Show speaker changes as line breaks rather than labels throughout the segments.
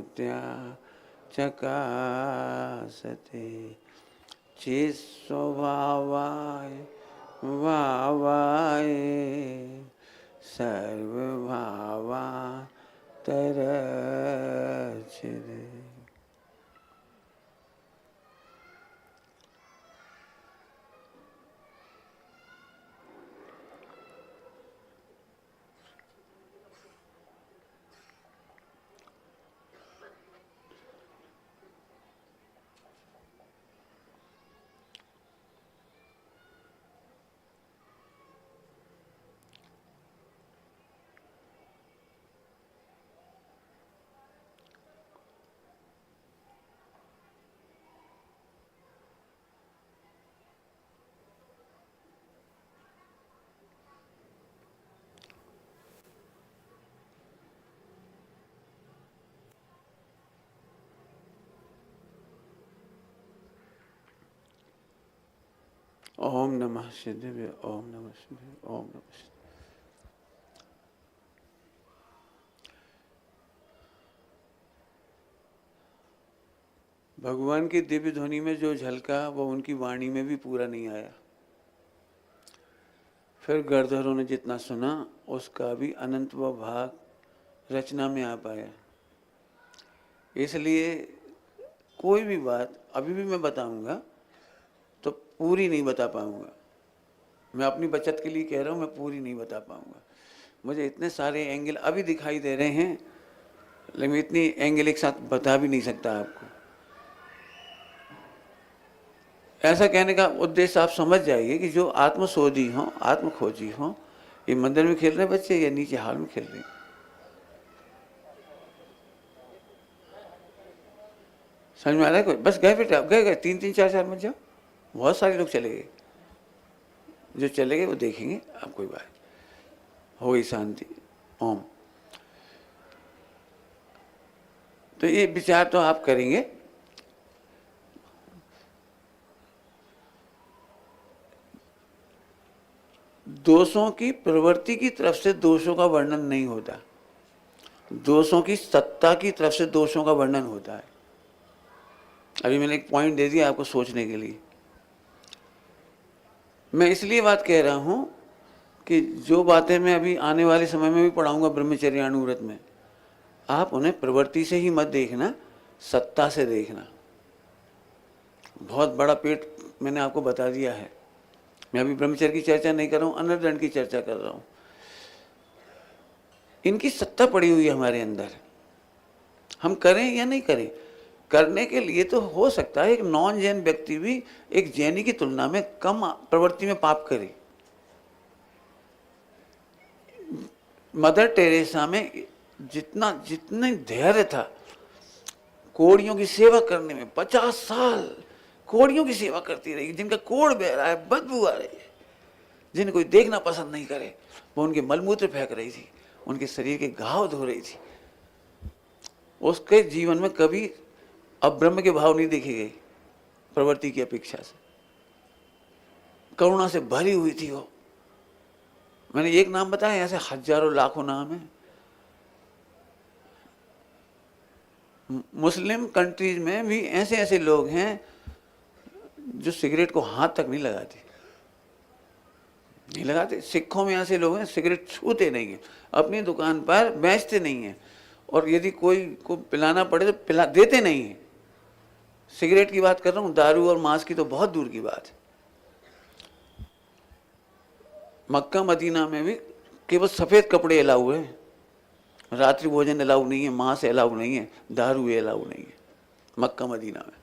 भक्त्या चकासते चिस्वभावाय भावाय सर्वभावा तरचिरे। ओम नमः शिवाय, ओम नमः शिवाय, ओम नमः शिवाय। भगवान की दिव्य ध्वनि में जो झलका वो उनकी वाणी में भी पूरा नहीं आया। फिर गणधरों ने जितना सुना उसका भी अनंत व भाग रचना में आ पाया। इसलिए कोई भी बात अभी भी मैं बताऊंगा तो पूरी नहीं बता पाऊंगा। मैं अपनी बचत के लिए कह रहा हूँ, मैं पूरी नहीं बता पाऊंगा। मुझे इतने सारे एंगल अभी दिखाई दे रहे हैं, लेकिन इतनी एंगल एक साथ बता भी नहीं सकता आपको। ऐसा कहने का उद्देश्य आप समझ जाइए कि जो आत्मशोधी हों, आत्मखोजी हों, ये मंदिर में खेल रहे बच्चे या नीचे हाल में खेल रहे, समझ में आ रहा है कोई? बस गए बेटा, गए 3-3 4-4 मत जाओ। बहुत सारे लोग चले गए, जो चले गए वो देखेंगे। अब कोई बात हो गई, शांति। ओम। तो ये विचार तो आप करेंगे। दोषों की प्रवृत्ति की तरफ से दोषों का वर्णन नहीं होता, दोषों की सत्ता की तरफ से दोषों का वर्णन होता है। अभी मैंने एक पॉइंट दे दिया आपको सोचने के लिए। मैं इसलिए बात कह रहा हूं कि जो बातें मैं अभी आने वाले समय में भी पढ़ाऊंगा ब्रह्मचर्यानुव्रत में, आप उन्हें प्रवृत्ति से ही मत देखना, सत्ता से देखना। बहुत बड़ा पेट मैंने आपको बता दिया है। मैं अभी ब्रह्मचर्य की चर्चा नहीं कर रहा हूं, अनर्दंड की चर्चा कर रहा हूं। इनकी सत्ता पड़ी हुई है हमारे अंदर, हम करें या नहीं करें। करने के लिए तो हो सकता है एक नॉन जैन व्यक्ति भी एक जैनी की तुलना में कम प्रवृत्ति में पाप करे। मदर टेरेसा में जितने धैर्य था कोड़ियों की सेवा करने में, 50 साल कोड़ियों की सेवा करती रही, जिनका कोड़ बह रहा है, बदबू आ रही है, जिन्हें कोई देखना पसंद नहीं करे, वो उनके मलमूत्र फेंक रही थी, उनके शरीर के घाव धो रही थी। उसके जीवन में कभी अब्रह्म के भाव नहीं देखे गए प्रवृत्ति की अपेक्षा से। करुणा से भरी हुई थी वो। मैंने एक नाम बताया, ऐसे हजारों लाखों नाम है। मुस्लिम कंट्रीज में भी ऐसे ऐसे लोग हैं जो सिगरेट को हाथ तक नहीं लगाते। सिखों में ऐसे लोग हैं सिगरेट छूते नहीं हैं, अपनी दुकान पर बेचते नहीं हैं, और यदि कोई को पिलाना पड़े तो पिला देते नहीं हैं। सिगरेट की बात कर रहा हूँ, दारू और मांस की तो बहुत दूर की बात है। मक्का मदीना में भी केवल सफ़ेद कपड़े अलाउ है, रात्रि भोजन अलाउ नहीं है, मांस अलाउ नहीं है, दारू अलाउ नहीं है मक्का मदीना में।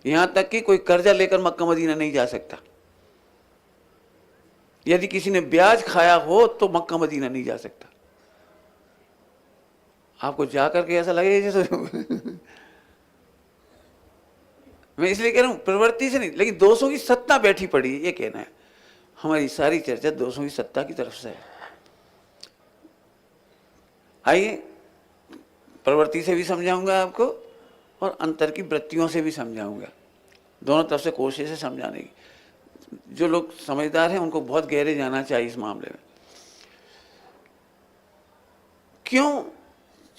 यहाँ तक कि कोई कर्जा लेकर मक्का मदीना नहीं जा सकता। यदि किसी ने ब्याज खाया हो तो मक्का मदीना नहीं जा सकता। आपको जाकर के ऐसा लगेगा जैसे मैं इसलिए कह रहा हूं प्रवृत्ति से नहीं, लेकिन दोषों की सत्ता बैठी पड़ी, ये कहना है। हमारी सारी चर्चा दोषों की सत्ता की तरफ से है। आइए, प्रवृत्ति से भी समझाऊंगा आपको और अंतर की वृत्तियों से भी समझाऊंगा, दोनों तरफ से कोशिश है समझाने की। जो लोग समझदार हैं उनको बहुत गहरे जाना चाहिए इस मामले में। क्यों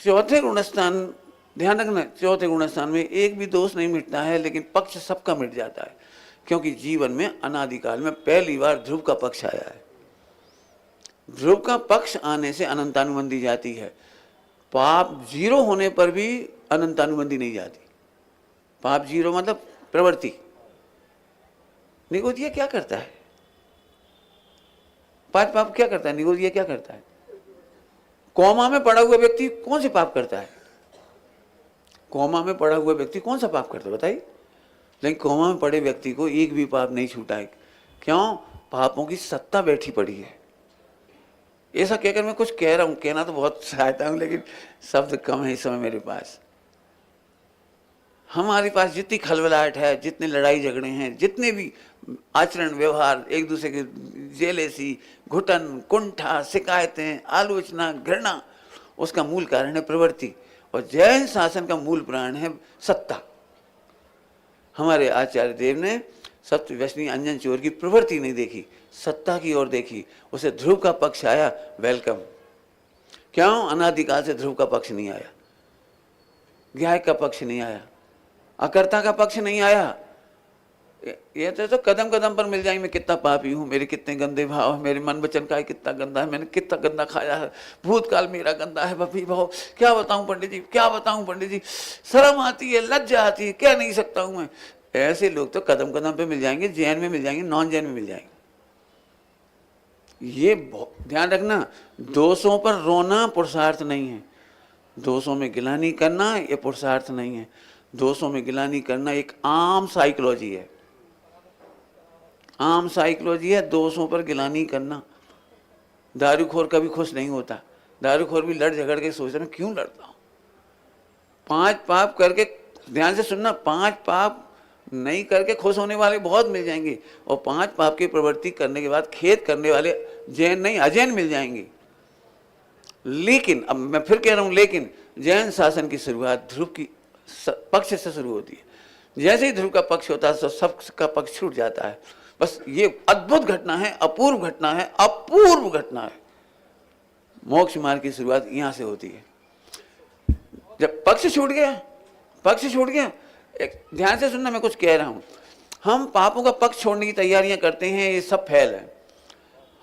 चौथे गुणस्थान ध्यान रखना, चौथे गुण स्थान में एक भी दोष नहीं मिटता है, लेकिन पक्ष सबका मिट जाता है, क्योंकि जीवन में अनादिकाल में पहली बार ध्रुव का पक्ष आया है। ध्रुव का पक्ष आने से अनंतानुबंधी जाती है। पाप जीरो होने पर भी अनंतानुबंधी नहीं जाती। पाप जीरो मतलब प्रवृत्ति। निगोदिया क्या करता है? पांच पाप क्या करता है? निगोदिया क्या करता है? कोमा में पड़ा हुआ व्यक्ति कौन से पाप करता है? कोमा में पड़ा हुआ व्यक्ति कौन सा पाप करता है बताइए? लेकिन कोमा में पड़े व्यक्ति को एक भी पाप नहीं छूटा है। क्यों? पापों की सत्ता बैठी पड़ी है। ऐसा कहकर मैं कुछ कह रहा हूं, कहना तो बहुत चाहता हूं, लेकिन शब्द कम है इस समय मेरे पास। हमारे पास जितनी खलबलाहट है, जितने लड़ाई झगड़े हैं, जितने भी आचरण व्यवहार, एक दूसरे के जेलेसी, घुटन, कुंठा, शिकायतें, आलोचना, घृणा, उसका मूल कारण है प्रवृत्ति। और जैन शासन का मूल प्राण है सत्ता। हमारे आचार्य देव ने सत्य व्यसनी अंजन चोर की प्रवृत्ति नहीं देखी, सत्ता की ओर देखी। उसे ध्रुव का पक्ष आया, वेलकम। क्यों? अनादिकाल से ध्रुव का पक्ष नहीं आया, गायक का पक्ष नहीं आया, अकर्ता का पक्ष नहीं आया। ये तो कदम कदम पर मिल जाएंगे, मैं कितना पापी हूँ, मेरे कितने गंदे भाव, मेरे मन वचन का कितना गंदा है, मैंने कितना गंदा खाया है, भूतकाल मेरा गंदा है, बपी भाव क्या बताऊं पंडित जी, क्या बताऊं पंडित जी, शर्म आती है, लज्जा आती है, कह नहीं सकता हूं मैं। ऐसे लोग तो कदम कदम पे मिल जाएंगे, जैन में मिल जाएंगे, नॉन जैन में मिल जाएंगे। ये ध्यान रखना, दोषों पर रोना पुरुषार्थ नहीं है, दोषों में गिलानी करना ये पुरुषार्थ नहीं है। दोषों में गिलानी करना एक आम साइकोलॉजी है, आम साइकोलॉजी है दोषों पर गिलानी करना। दारूखोर कभी खुश नहीं होता, दारूखोर भी लड़ झगड़ के सोचता मैं क्यों लड़ता हूँ। 5 पाप करके, ध्यान से सुनना, 5 पाप नहीं करके खुश होने वाले बहुत मिल जाएंगे, और 5 पाप की प्रवृत्ति करने के बाद खेद करने वाले जैन नहीं अजैन मिल जाएंगे। लेकिन अब मैं फिर कह रहा हूं, लेकिन जैन शासन की शुरुआत ध्रुव की पक्ष से शुरू होती है। जैसे ही ध्रुव का पक्ष होता है तो सबका पक्ष छूट जाता है। बस ये अद्भुत घटना है, अपूर्व घटना है, अपूर्व घटना है। मोक्ष मार्ग की शुरुआत यहां से होती है। जब पक्ष छूट गया, पक्ष छूट गया, एक ध्यान से सुनना, मैं कुछ कह रहा हूं। हम पापों का पक्ष छोड़ने की तैयारियां करते हैं, ये सब फैल है।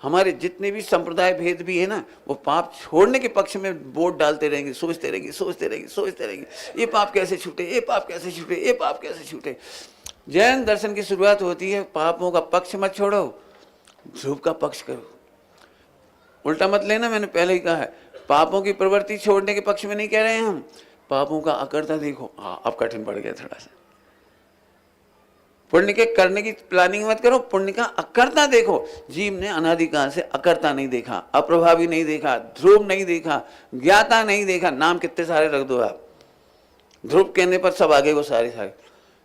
हमारे जितने भी संप्रदाय भेद भी है ना, वो पाप छोड़ने के पक्ष में वोट डालते रहेंगे, सोचते रहेंगे, सोचते रहेंगे, सोचते रहेंगे, ये पाप कैसे छूटे, ये पाप कैसे छूटे, ये पाप कैसे छूटे। जैन दर्शन की शुरुआत होती है, पापों का पक्ष मत छोड़ो, ध्रुव का पक्ष करो। उल्टा मत लेना, मैंने पहले ही कहा है, पापों की प्रवृत्ति छोड़ने के पक्ष में नहीं कह रहे हैं हम, पापों का अकर्ता देखो। हाँ, अब कठिन पड़ गया थोड़ा सा। पुण्य के करने की प्लानिंग मत करो, पुण्य का अकर्ता देखो। जीव ने अनादिकाल से अकर्ता नहीं देखा, अप्रभावी नहीं देखा, ध्रुव नहीं देखा, ज्ञाता नहीं देखा। नाम कितने सारे रख दो आप, ध्रुव कहने पर सब आगे वो सारे सारे।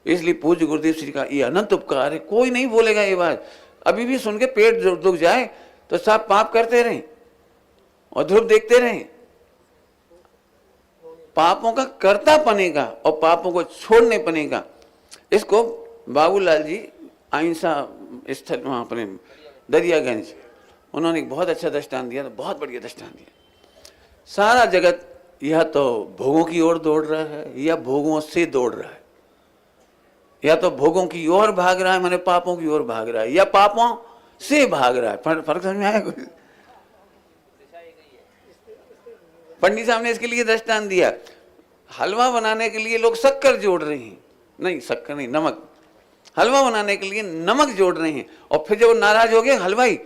इसलिए पूज्य गुरुदेव श्री का ये अनंत उपकार है, कोई नहीं बोलेगा ये बात। अभी भी सुन के पेट दुख जाए तो सब पाप करते रहें और ध्रुव देखते रहें। पापों का कर्ता बनेगा और पापों को छोड़ने बनेगा। इसको बाबूलाल जी अहिंसा स्थल वहाँ अपने दरियागंज, उन्होंने एक बहुत अच्छा दृष्टांत दिया, बहुत बढ़िया दृष्टांत दिया। सारा जगत या तो भोगों की ओर दौड़ रहा है या भोगों से दौड़ रहा है, या तो भोगों की ओर भाग रहा है माने पापों की ओर भाग रहा है, या पापों से भाग रहा है। फर्क समझ में आया? पंडित साहब ने इसके लिए दृष्टांत दिया, हलवा बनाने के लिए लोग शक्कर जोड़ रहे हैं, नहीं शक्कर नहीं, नमक, हलवा बनाने के लिए नमक जोड़ रहे हैं, और फिर जब नाराज हो गए हलवाई,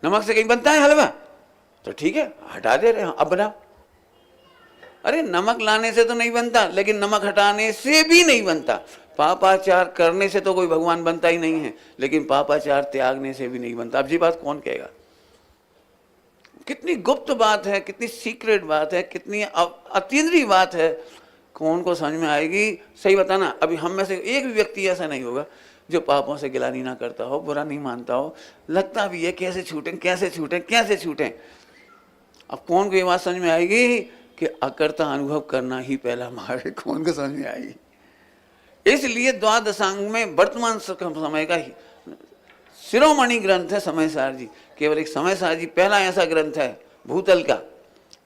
नमक से कहीं बनता है हलवा, तो ठीक है हटा दे रहे हैं, अब बनाओ। अरे नमक लाने से तो नहीं बनता, लेकिन नमक हटाने से भी नहीं बनता। पापाचार करने से तो कोई भगवान बनता ही नहीं है, लेकिन पापाचार त्यागने से भी नहीं बनता। अब ये बात कौन कहेगा? कितनी गुप्त बात है, कितनी सीक्रेट बात है, कितनी अतीन्द्रिय बात है, कौन को समझ में आएगी? सही बताना। अभी हम में से एक भी व्यक्ति ऐसा नहीं होगा जो पापों से गिलानी ना करता हो, बुरा नहीं मानता हो, लगता भी है कैसे छूटें, कैसे छूटें, कैसे छूटें। अब कौन को ये बात समझ में आएगी कि अकर्ता अनुभव करना ही पहला मार्ग है? कौन को समझ में आएगी? इसलिए द्वादशांग में वर्तमान समय का शिरोमणि ग्रंथ है समय सार जी। केवल एक समय सार जी पहला ऐसा ग्रंथ है भूतल का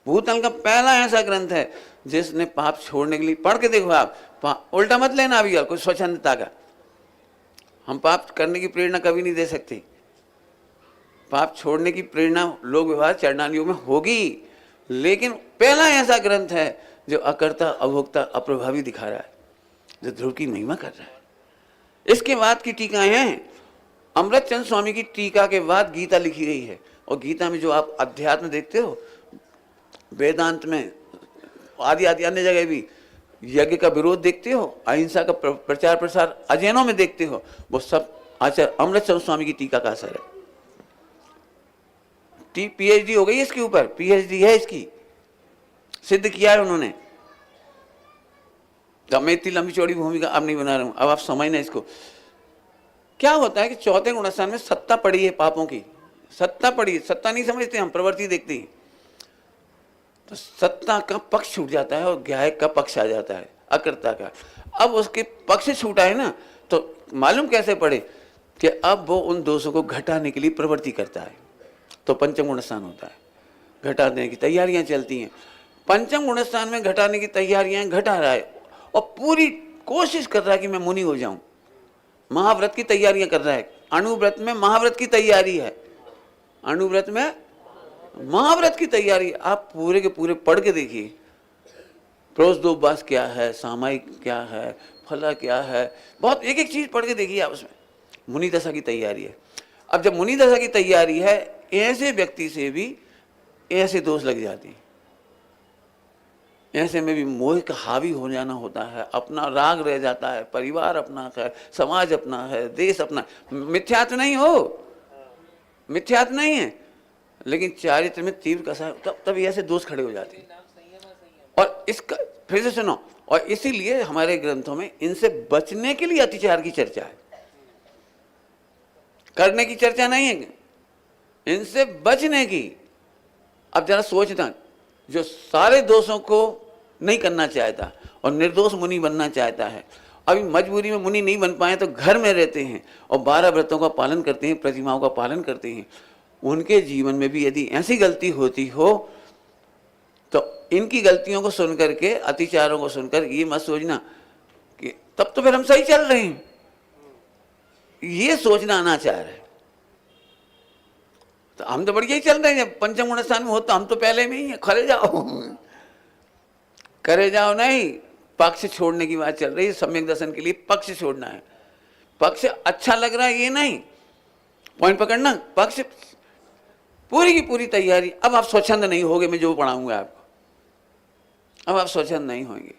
भूतल का पहला ऐसा ग्रंथ है जिसने पाप छोड़ने के लिए, पढ़ के देखो आप, उल्टा मत लेना अभी कोई स्वच्छंदता का। हम पाप करने की प्रेरणा कभी नहीं दे सकते। पाप छोड़ने की प्रेरणा लोक व्यवहार चरणान योग में होगी, लेकिन पहला ऐसा ग्रंथ है जो अकर्ता, अभोक्ता, अप्रभावी दिखा रहा है, जो ध्रुव की महिमा कर रहा है। इसके बाद की टीकाएं हैं, अमृतचंद स्वामी की टीका के बाद गीता लिखी गई है। और गीता में जो आप अध्यात्म देखते हो, वेदांत में आदि आदि अन्य जगह भी यज्ञ का विरोध देखते हो, अहिंसा का प्रचार प्रसार अजैनों में देखते हो, वो सब आचार्य अमृतचंद स्वामी की टीका का असर है। पीएचडी हो गई इसके ऊपर, पीएचडी है इसकी, सिद्ध किया है उन्होंने। तो मैं इतनी लंबी चौड़ी भूमिका अब नहीं बना रहा हूं, अब आप समझना इसको। क्या होता है कि चौथे गुणस्थान में सत्ता पड़ी है, पापों की सत्ता पड़ी है। सत्ता नहीं समझते हम, प्रवृत्ति देखते हैं। तो सत्ता का पक्ष छूट जाता है और ज्ञाय का पक्ष आ जाता है, अकर्ता का। अब उसके पक्ष छूटा है ना, तो मालूम कैसे पड़े कि अब वो उन दोषों को घटाने के लिए प्रवृत्ति करता है, तो पंचम गुणस्थान होता है। घटाने की तैयारियां चलती हैं। पंचम गुणस्थान में घटाने की तैयारियां घटा रहा है और पूरी कोशिश कर रहा है कि मैं मुनि हो जाऊं। महाव्रत की तैयारियां कर रहा है। अणुव्रत में महाव्रत की तैयारी है, अणुव्रत में महाव्रत की तैयारी। आप पूरे के पूरे पढ़ के देखिए, प्रोसदोपवास क्या है, सामायिक क्या है, फला क्या है, बहुत एक एक चीज पढ़ के देखिए आप उसमें। मुनि दशा की तैयारी है। अब जब मुनि दशा की तैयारी है, ऐसे व्यक्ति से भी ऐसे दोष लग जाते हैं। ऐसे में भी मोह का हावी हो जाना होता है, अपना राग रह जाता है, परिवार अपना है, समाज अपना है, देश अपना। मिथ्यात्व नहीं हो, मिथ्यात्व नहीं है, लेकिन चारित्र में तीव्र कसा, तब ऐसे दोष खड़े हो जाते हैं। और इसका फिर से सुनो, और इसीलिए हमारे ग्रंथों में इनसे बचने के लिए अतिचार की चर्चा है, करने की चर्चा नहीं है, इनसे बचने की। अब जरा सोचना, जो सारे दोषों को नहीं करना चाहता और निर्दोष मुनि बनना चाहता है, अभी मजबूरी में मुनि नहीं बन पाए तो घर में रहते हैं और 12 व्रतों का पालन करते हैं, प्रतिमाओं का पालन करते हैं, उनके जीवन में भी यदि ऐसी गलती होती हो तो इनकी गलतियों को सुनकर के, अतिचारों को सुनकर ये मत सोचना कि तब तो फिर हम सही चल रहे हैं, ये सोचना अनाचार है। तो हम तो बढ़िया ही चल रहे हैं, जब पंचम गुणस्थान में हो तो हम तो पहले में ही है, खरे जाओ करे जाओ नहीं। पक्ष छोड़ने की बात चल रही है, सम्यक दर्शन के लिए पक्ष छोड़ना है। पक्ष अच्छा लग रहा है ये नहीं, पॉइंट पकड़ना, पक्ष पूरी की पूरी तैयारी। अब आप स्वच्छंद नहीं होगे, मैं जो पढ़ाऊंगा आपको, अब आप स्वच्छंद नहीं होंगे,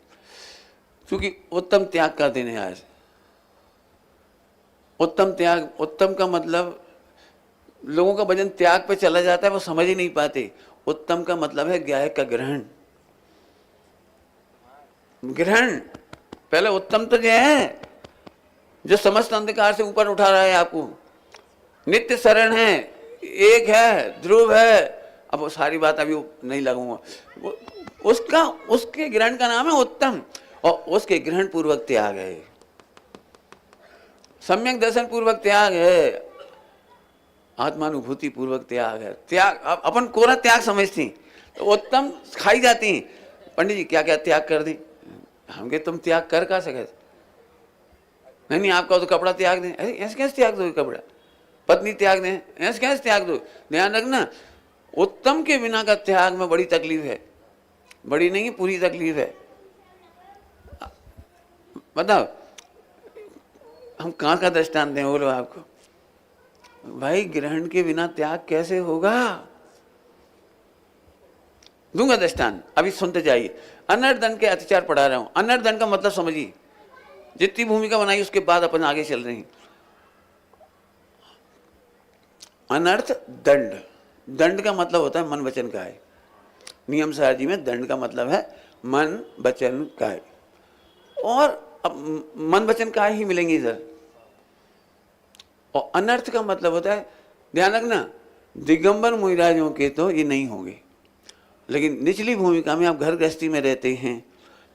क्योंकि उत्तम त्याग का दिन है आज। उत्तम त्याग, उत्तम का मतलब लोगों का वजन त्याग पे चला जाता है, वो समझ ही नहीं पाते। उत्तम का मतलब है ज्ञाय का ग्रहण, ग्रहण। पहले उत्तम तो जो है, जो समस्त अंधकार से ऊपर उठा रहा है आपको, नित्य शरण है, एक है, ध्रुव है। अब वो सारी बात अभी नहीं लगूंगा, उसका उसके ग्रहण का नाम है उत्तम, और उसके ग्रहण पूर्वक त्याग है, सम्यक दर्शन पूर्वक त्याग है, आत्मानुभूति पूर्वक त्याग है। त्याग अपन कोरा त्याग समझती, तो उत्तम खाई जाती हैं। पंडित जी क्या क्या त्याग कर दी, हम कहे तुम त्याग कर का सके, नहीं आपका तो कपड़ा त्याग दें, अरे ऐसे कैसे त्याग दो कपड़ा, पत्नी त्याग दें, ऐसे कैसे त्याग दो। ध्यान रखना, उत्तम के बिना का त्याग में बड़ी तकलीफ है, बड़ी नहीं पूरी तकलीफ है। बताओ हम कहाँ का दृष्टांत दें बोलो आपको, भाई ग्रहण के बिना त्याग कैसे होगा। दूंगा दृष्टांत, अभी सुनते जाइए। अनर्दंड के अत्याचार पढ़ा रहा हूं। अनर्दंड का मतलब समझिए, जितनी भूमिका बनाई उसके बाद अपन आगे चल रहे हैं। अनर्थ दंड, दंड का मतलब होता है मन वचन काय। नियम सारजी में दंड का मतलब है मन वचन काय, और अब मन वचन काय ही मिलेंगे इधर। और अनर्थ का मतलब होता है, ध्यान रखना, दिगंबर मुनिराजों के तो ये नहीं होंगे, लेकिन निचली भूमिका में आप घर गृहस्थी में रहते हैं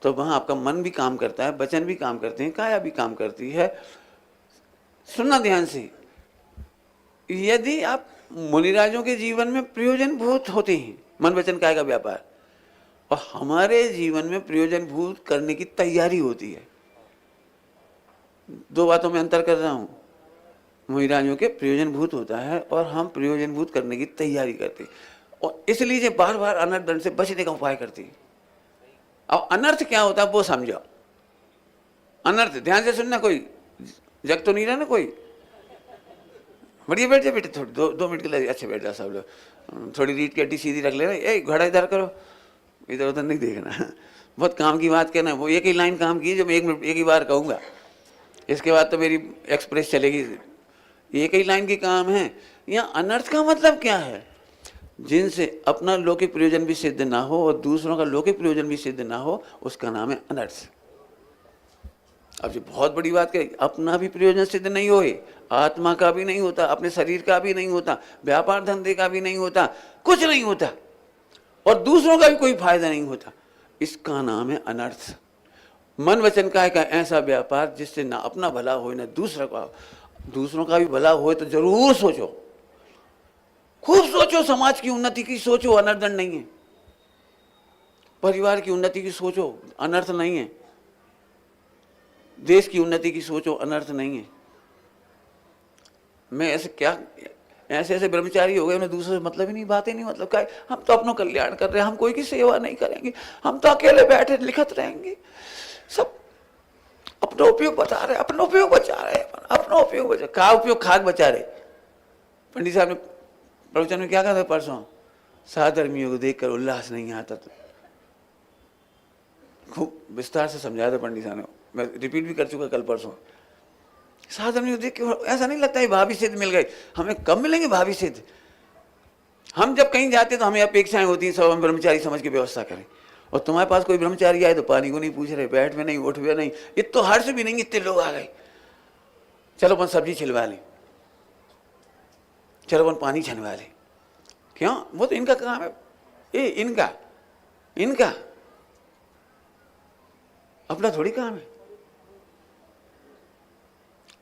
तो वहाँ आपका मन भी काम करता है, वचन भी काम करते हैं, काया भी काम करती है। सुनना ध्यान से, यदि आप मुनिराजों के जीवन में प्रयोजन बहुत होते हैं, मन वचन काया का व्यापार, और हमारे जीवन में प्रयोजनभूत करने की तैयारी होती है। दो बातों में अंतर कर रहा हूं। मोहिराजों के प्रयोजनभूत होता है और हम प्रयोजनभूत करने की तैयारी करते हैं, और इसलिए ये बार बार अनर्थ दंड से बचने का उपाय करती है। अब अनर्थ क्या होता है वो समझो। अनर्थ ध्यान से सुनना, कोई जग तो नहीं रहा ना कोई। बढ़िया बैठ जाए बेटे, थोड़ी दो मिनट के लिए अच्छे बैठ जाओ सब लोग। थोड़ी रीढ़ की हड्डी सीधी रख लेना, ए घड़ा इधर करो, इधर उधर नहीं देखना। बहुत काम की बात कहना, वो एक ही लाइन काम की जो मैं एक ही बार कहूँगा, इसके बाद तो मेरी एक्सप्रेस चलेगी। एक ही लाइन की काम है। यहाँ अनर्थ का मतलब क्या है? जिनसे अपना लौकिक प्रयोजन भी सिद्ध ना हो और दूसरों का लौकिक प्रयोजन भी सिद्ध ना हो, उसका नाम है अनर्थ। अब जो बहुत बड़ी बात कही, अपना भी प्रयोजन सिद्ध नहीं होए, आत्मा का भी नहीं होता, अपने शरीर का भी नहीं होता, व्यापार धंधे का भी नहीं होता, कुछ नहीं होता, और दूसरों का भी कोई फायदा नहीं होता, इसका नाम है अनर्थ। मन वचन काय का ऐसा व्यापार जिससे ना अपना भला हो ना दूसरों का भी भला हो, तो जरूर सोचो, खूब सोचो, समाज की उन्नति की सोचो, अनर्थ नहीं है। परिवार की उन्नति की सोचो, अनर्थ नहीं है। देश की उन्नति की सोचो, अनर्थ नहीं है। मैं ऐसे ब्रह्मचारी हो गए, उन्हें दूसरे से मतलब ही नहीं, बातें नहीं, मतलब क्या, हम तो अपना कल्याण कर रहे हैं, हम कोई की सेवा नहीं करेंगे, हम तो अकेले बैठे लिखत रहेंगे, सब अपना उपयोग बचा रहे, अपना उपयोग बचा रहे, अपना उपयोग बचा, का उपयोग खाक बचा रहे। पंडित साहब ने प्रवचन में क्या कहा था परसों? साधर्मियों को देखकर उल्लास नहीं आता। तो खूब विस्तार से समझाया था पंडित साहब ने, मैं रिपीट भी कर चुका कल परसों। साधर्मियों को देख के ऐसा नहीं लगता है भाभी सिद्ध मिल गए। हमें कब मिलेंगे भाभी सिद्ध? हम जब कहीं जाते तो हमें अपेक्षाएं होती हैं, सब हम ब्रह्मचारी समझ के व्यवस्था करें, और तुम्हारे पास कोई ब्रह्मचारी आए तो पानी को नहीं पूछ रहे, बैठ में नहीं, उठ में नहीं, इतो हर्ष भी नहीं, इतने लोग आ गए, चलो अपन सब्जी छिलवा लें, चलो अपन पानी छनवा लें। क्यों? वो तो इनका काम है, ये इनका अपना थोड़ी काम है।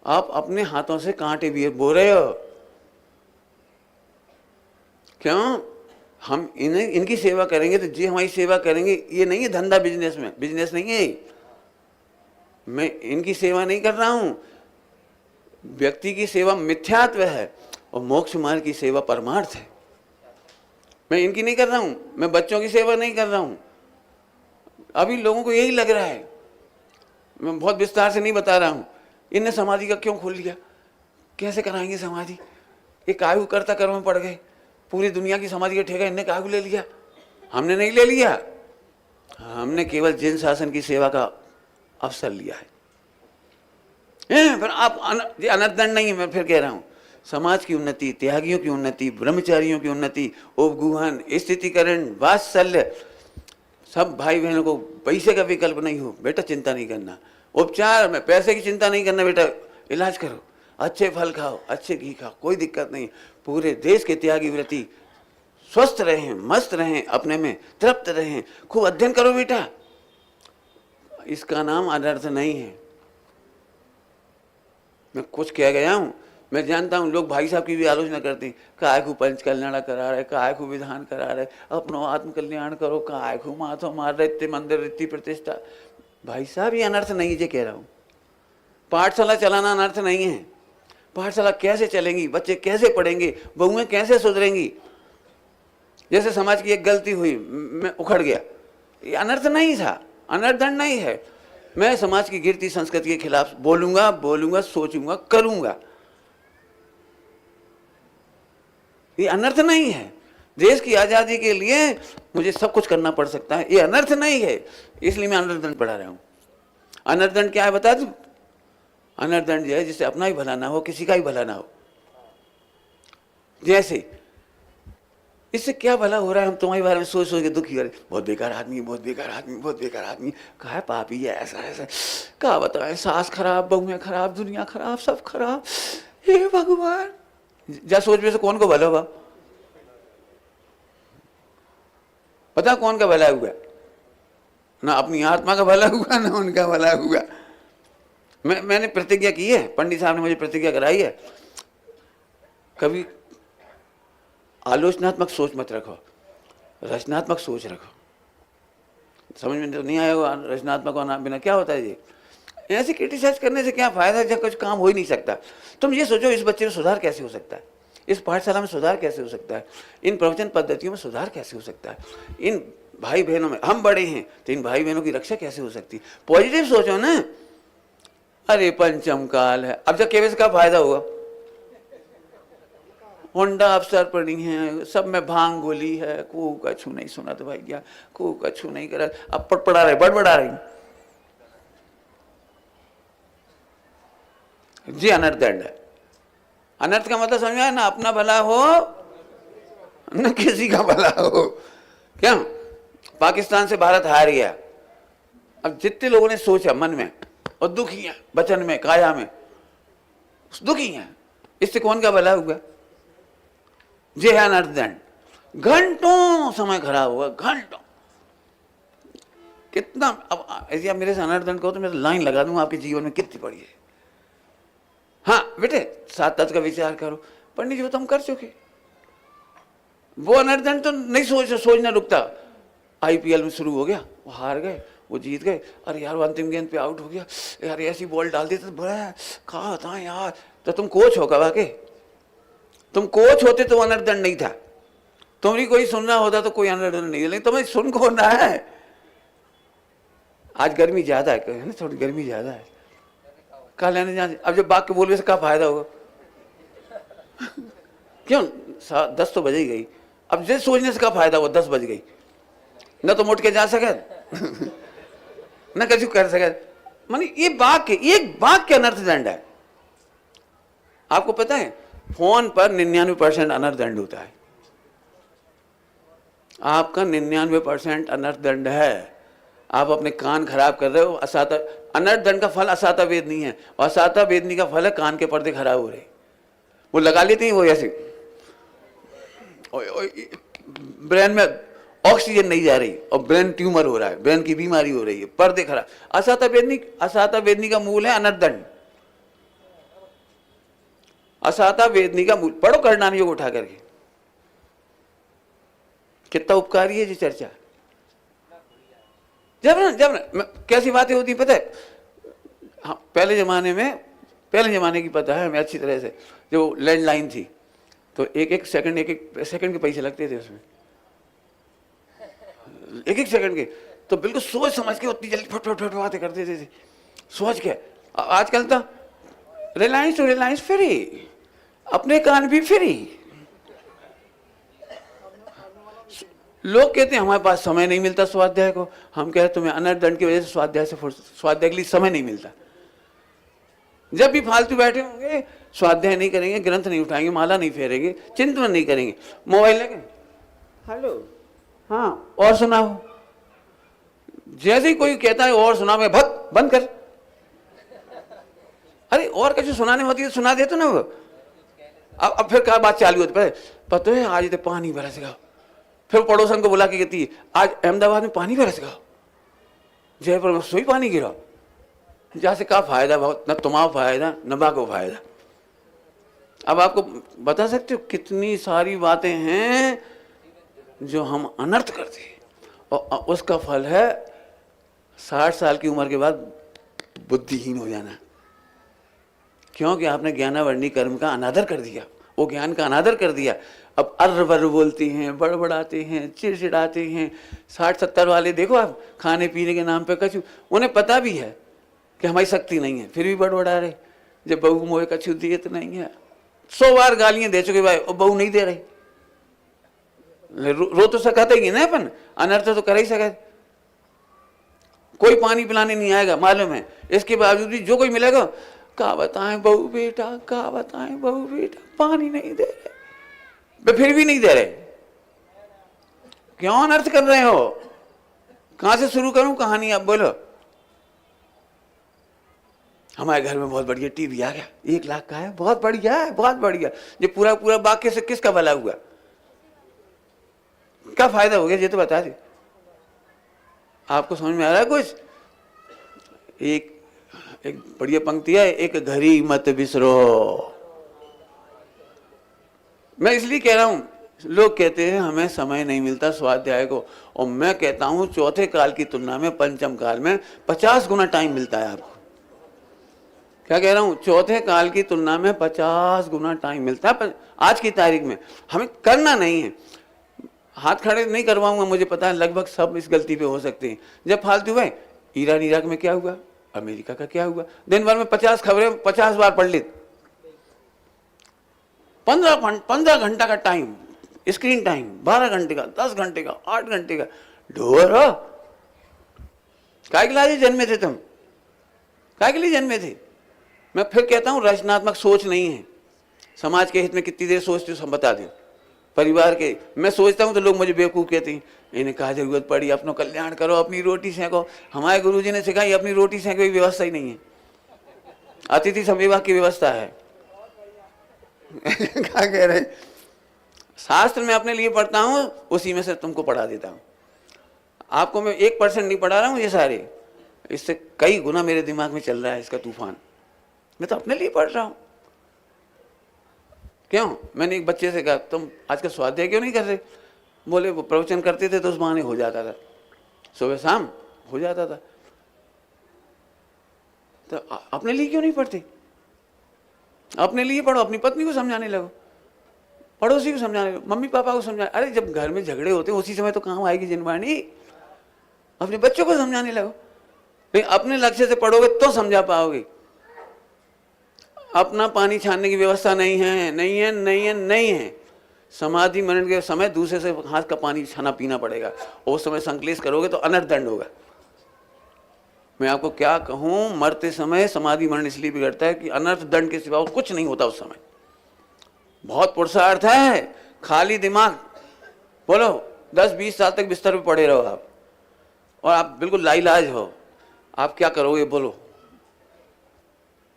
आप अपने हाथों से कांटे भी बो रहे हो। क्यों? हम इनकी सेवा करेंगे तो जी हमारी सेवा करेंगे, ये नहीं है धंधा, बिजनेस में, बिजनेस नहीं है। मैं इनकी सेवा नहीं कर रहा हूं। व्यक्ति की सेवा मिथ्यात्व है और मोक्ष मार्ग की सेवा परमार्थ है। मैं इनकी नहीं कर रहा हूं, मैं बच्चों की सेवा नहीं कर रहा हूं। अभी लोगों को यही लग रहा है, मैं बहुत विस्तार से नहीं बता रहा हूं, इनने समाधि का क्यों खोल लिया, कैसे कराएंगे समाधि, ये कायु करता कर्म में पड़ गए, पूरी दुनिया की समाधि का ठेका इनने कायु ले लिया। हमने नहीं ले लिया, हमने केवल जिन शासन की सेवा का अवसर लिया है। फिर आप अनर्थ दंड नहीं है। मैं फिर कह रहा हूं, समाज की उन्नति, त्यागियों की उन्नति, ब्रह्मचारियों की उन्नति, उपगुहन, स्थितिकरण, वात्सल्य, सब भाई बहनों को पैसे का विकल्प नहीं हो बेटा, चिंता नहीं करना, उपचार में पैसे की चिंता नहीं करना बेटा, इलाज करो, अच्छे फल खाओ, अच्छे घी खाओ, कोई दिक्कत नहीं। पूरे देश के त्यागी व्रती स्वस्थ रहें, मस्त रहें, अपने में तृप्त रहें, खूब अध्ययन करो बेटा, इसका नाम अनर्थ नहीं है। मैं कुछ कह गया हूं, मैं जानता हूं लोग भाई साहब की भी आलोचना करते हैं, काय को पंच कल्याण करा रहे, काय को विधान करा रहे, अपनो आत्म कल्याण करो, काय को माथो मार रहे, इतने मंदिर, इतनी प्रतिष्ठा। भाई साहब ये अनर्थ नहीं है, कह रहा हूं। पाठशाला चलाना अनर्थ नहीं है। पाठशाला कैसे चलेंगी, बच्चे कैसे पढ़ेंगे, बहुएं कैसे सुधरेंगी? जैसे समाज की एक गलती हुई, मैं उखड़ गया, ये अनर्थ नहीं था, अनर्थ दंड नहीं है। मैं समाज की गिरती संस्कृति के खिलाफ बोलूंगा, सोचूंगा, करूंगा, ये अनर्थ नहीं है। देश की आजादी के लिए मुझे सब कुछ करना पड़ सकता है, ये अनर्थ नहीं है, इसलिए मैं अनर्थ दंड पढ़ा रहा हूं। अनर्थ दंड क्या है बता दूं? अनर्थ दंड जो है जिससे अपना ही भला ना हो, किसी का ही भला ना हो। जैसे इससे क्या भला हो रहा है, हम तुम्हारे बारे में सोच सोच के दुखी हो रहे, बहुत बेकार आदमी, बहुत बेकार आदमी, बहुत बेकार आदमी, कहा है पापी है, ऐसा क्या बताएं, सास खराब, बहुएं खराब, दुनिया खराब, सब खराब, हे भगवान। जा सोच में से कौन को भला हुआ? पता कौन का भला हुआ? ना अपनी आत्मा का भला हुआ, ना उनका भला हुआ। मैंने प्रतिज्ञा की है, पंडित साहब ने मुझे प्रतिज्ञा कराई है, कभी आलोचनात्मक सोच मत रखो, रचनात्मक सोच रखो। समझ में तो नहीं आया होगा रचनात्मक होना बिना क्या होता है जी। ऐसे क्रिटिसाइज करने से क्या फायदा जब कुछ काम हो ही नहीं सकता। तुम ये सोचो इस बच्चे में सुधार कैसे हो सकता है, इस पाठशाला में सुधार कैसे हो सकता है, इन प्रवचन पद्धतियों में सुधार कैसे हो सकता है, इन भाई बहनों में, हम बड़े हैं तो इन भाई बहनों की रक्षा कैसे हो सकती है। पॉजिटिव सोचो ना। अरे पंचम काल है, अब जब केवल का फायदा हुआ, होंडा अफसर पड़ी हैं, सब में भांग गोली है, को कछु नहीं सुना तो भाई क्या, को कछु नहीं करा, अब पड़ा रहे बड़बड़ा रही जी। अनर्थ दंड है। अनर्थ का मतलब समझ में आया ना, अपना भला हो न किसी का भला हो। क्या पाकिस्तान से भारत हार गया, अब जितने लोगों ने सोचा मन में और दुखी है, वचन में काया में दुखी है, इससे कौन का भला हुआ? जे है अनर्थ दंड। घंटों समय खराब हुआ, घंटों। कितना अब ऐसे आप मेरे से अनर्थ दंड कहो तो मैं लाइन लगा दूंगा आपके जीवन में कितनी बड़ी है। हाँ बेटे सात तत्व का विचार करो, पंडित जी वो तो हम कर चुके। वो अनर्थ दंड तो नहीं सोचना रुकता। आईपीएल में शुरू हो गया, वो हार गए, वो जीत गए, अरे यार वो अंतिम गेंद पे आउट हो गया, यार ऐसी बॉल डाल दी तो बड़ा कहा था यार। तो तुम कोच हो कहा के, तुम कोच होते तो अनर्थ दंड नहीं था। तुम्हारी कोई सुनना होता तो कोई अनर्थ दंड नहीं, लेकिन तुम्हें सुन कौन रहा है? आज गर्मी ज्यादा है ना, थोड़ी गर्मी ज्यादा है, कहा लेने जाने। अब जब बाग के बोलने से क्या फायदा होगा? क्यों 10 तो बज ही गई, अब जैसे सोचने से क्या फायदा हुआ? 10 बज गई, न तो मुड़ के जा सके न कछु कर सके। मानी ये बाग के, एक बाग के अनर्थ दंड है। आपको पता है फोन पर 99% अनर्थ दंड होता है। आपका 99% अनर्थ दंड है। आप अपने कान खराब कर रहे हो। असाता अनर्थ दंड का फल असाता वेदनी है, और असाता वेदनी का फल है कान के पर्दे खराब हो रहे। वो लगा लेते हैं वो ऐसे, ब्रेन में ऑक्सीजन नहीं जा रही और ब्रेन ट्यूमर हो रहा है, ब्रेन की बीमारी हो रही है, पर्दे खराब। असाता वेदनी का मूल है अनर्थ दंड। असाता वेदनी का मूल पढ़ो करणाम योग उठा करके, कितना उपकारी है जी चर्चा। जब ना कैसी बातें होती पता है। हाँ पहले जमाने की पता है हमें अच्छी तरह से। जो लैंडलाइन थी तो एक सेकंड के पैसे लगते थे उसमें, एक सेकंड के। तो बिल्कुल सोच समझ के उतनी जल्दी फट फट फट बातें करते थे सोच के। आजकल तो रिलायंस फ्री, अपने कान भी फ्री। लोग कहते हैं हमारे पास समय नहीं मिलता स्वाध्याय को। हम कह रहे तुम्हें अनर्थ दंड की वजह से स्वाध्याय के लिए समय नहीं मिलता। जब भी फालतू बैठे होंगे, स्वाध्याय नहीं करेंगे, ग्रंथ नहीं उठाएंगे, माला नहीं फेरेंगे, चिंतन नहीं करेंगे, मोबाइल लेके हेलो हाँ और सुनाओ। जैसे ही कोई कहता है और सुना, मैं भक्त बंद कर। अरे और कैसे सुनाने होती है सुना दे तो ना वो। अब फिर क्या बात चालू होती है पता है, आज तो पानी बरस गया। फिर पड़ोसन को बुला के कहती है आज अहमदाबाद में पानी बरस गया, जयपुर में सोई पानी गिरा। जैसे का फायदा, बहुत न तुम्हारा फायदा न बा को फायदा। अब आपको बता सकते हो कितनी सारी बातें हैं जो हम अनर्थ करते हैं, और उसका फल है 60 साल की उम्र के बाद बुद्धिहीन हो जाना। क्योंकि आपने ज्ञानावर्णी कर्म का अनादर कर दिया, वो ज्ञान का अनादर कर दिया। अब अर्र वर्र बोलते हैं, बड़बड़ाते हैं, चिड़चिड़ाते हैं। 60-70 वाले देखो आप, खाने पीने के नाम पे कछु, उन्हें पता भी है कि हमारी शक्ति नहीं है, फिर भी बड़बड़ा रहे। जब बहू मोहे कछु दिए तो नहीं है, 100 बार गालियां दे चुके भाई, और बहू नहीं दे रही। रो तो सकते ही ना अपन, अनर्थ तो कर ही सकते। कोई पानी पिलाने नहीं आएगा मालूम है, इसके बावजूद भी जो कोई मिलेगा का बताएं बहू बेटा, का बताएं बहू बेटा, पानी नहीं दे रहे, वे फिर भी नहीं दे रहे। क्यों अनर्थ कर रहे हो? कहां से शुरू करूं कहानी, आप बोलो। हमारे घर में बहुत बढ़िया टीवी आ गया, 1 लाख का है, बहुत बढ़िया है, बहुत बढ़िया। ये पूरा पूरा बाकी से किसका भला हुआ, क्या फायदा हो गया ये तो बता दे। आपको समझ में आ रहा है कुछ? एक बढ़िया पंक्ति है, एक घड़ी मत बिसरो। मैं इसलिए कह रहा हूं लोग कहते हैं हमें समय नहीं मिलता स्वाध्याय को, और मैं कहता हूं चौथे काल की तुलना में पंचम काल में 50 गुना टाइम मिलता है आपको। क्या कह रहा हूं? चौथे काल की तुलना में 50 गुना टाइम मिलता है। पर आज की तारीख में हमें करना नहीं है। हाथ खड़े नहीं करवाऊंगा, मुझे पता है लगभग सब इस गलती पे हो सकते हैं। जब फालतू है, ईरान इराक में क्या हुआ, अमेरिका का क्या हुआ, दिन भर में 50 खबरें 50 बार पढ़ ली। 15 घंटा का टाइम, स्क्रीन टाइम, 12 घंटे का, 10 घंटे का, 8 घंटे का, ढोर हो। काय के लिए जन्मे थे तुम? काय के लिए जन्मे थे? मैं फिर कहता हूं रचनात्मक सोच नहीं है। समाज के हित में कितनी देर सोचते हो सब बता दो। परिवार के मैं सोचता हूं तो लोग मुझे बेवकूफ कहते हैं, इन्हें कहा जरूरत पड़ी, अपना कल्याण करो, अपनी रोटी सेको। हमारे गुरुजी ने सिखाई अपनी रोटी सेको की व्यवस्था ही नहीं है, अतिथि संविवाह की व्यवस्था है। क्या कह रहे? शास्त्र में अपने लिए पढ़ता हूं, उसी में से तुमको पढ़ा देता हूं। आपको मैं 1% नहीं पढ़ा रहा हूं, ये सारे इससे कई गुना मेरे दिमाग में चल रहा है इसका तूफान। मैं तो अपने लिए पढ़ रहा हूं। क्यों? मैंने एक बच्चे से कहा तुम आजकल स्वाध्याय क्यों नहीं कर रहे? बोले वो प्रवचन करते थे तो उस बहाने हो जाता था, सुबह शाम हो जाता था। तो अपने लिए क्यों नहीं पढ़ते? अपने लिए पढ़ो, अपनी पत्नी को समझाने लगो, पड़ोसी को समझाने लगो, मम्मी पापा को समझाने। अरे जब घर में झगड़े होते हैं उसी समय तो काम आएगी जिनवाणी। अपने बच्चों को समझाने लगो। नहीं, अपने लक्ष्य से पढ़ोगे तो समझा पाओगे। अपना पानी छानने की व्यवस्था नहीं है, नहीं है, नहीं है, नहीं है। समाधि मनन के समय दूसरे से हाथ का पानी छाना पीना पड़ेगा, और उस समय संकलेश करोगे तो अनर्थ दंड होगा। मैं आपको क्या कहूं, मरते समय समाधि मनन इसलिए बिगड़ता है कि अनर्थ दंड के सिवा और कुछ नहीं होता उस समय। बहुत पुरुषार्थ है, खाली दिमाग। बोलो 10-20 साल तक बिस्तर पे पड़े रहो आप, और आप बिल्कुल लाइलाज हो, आप क्या करोगे? बोलो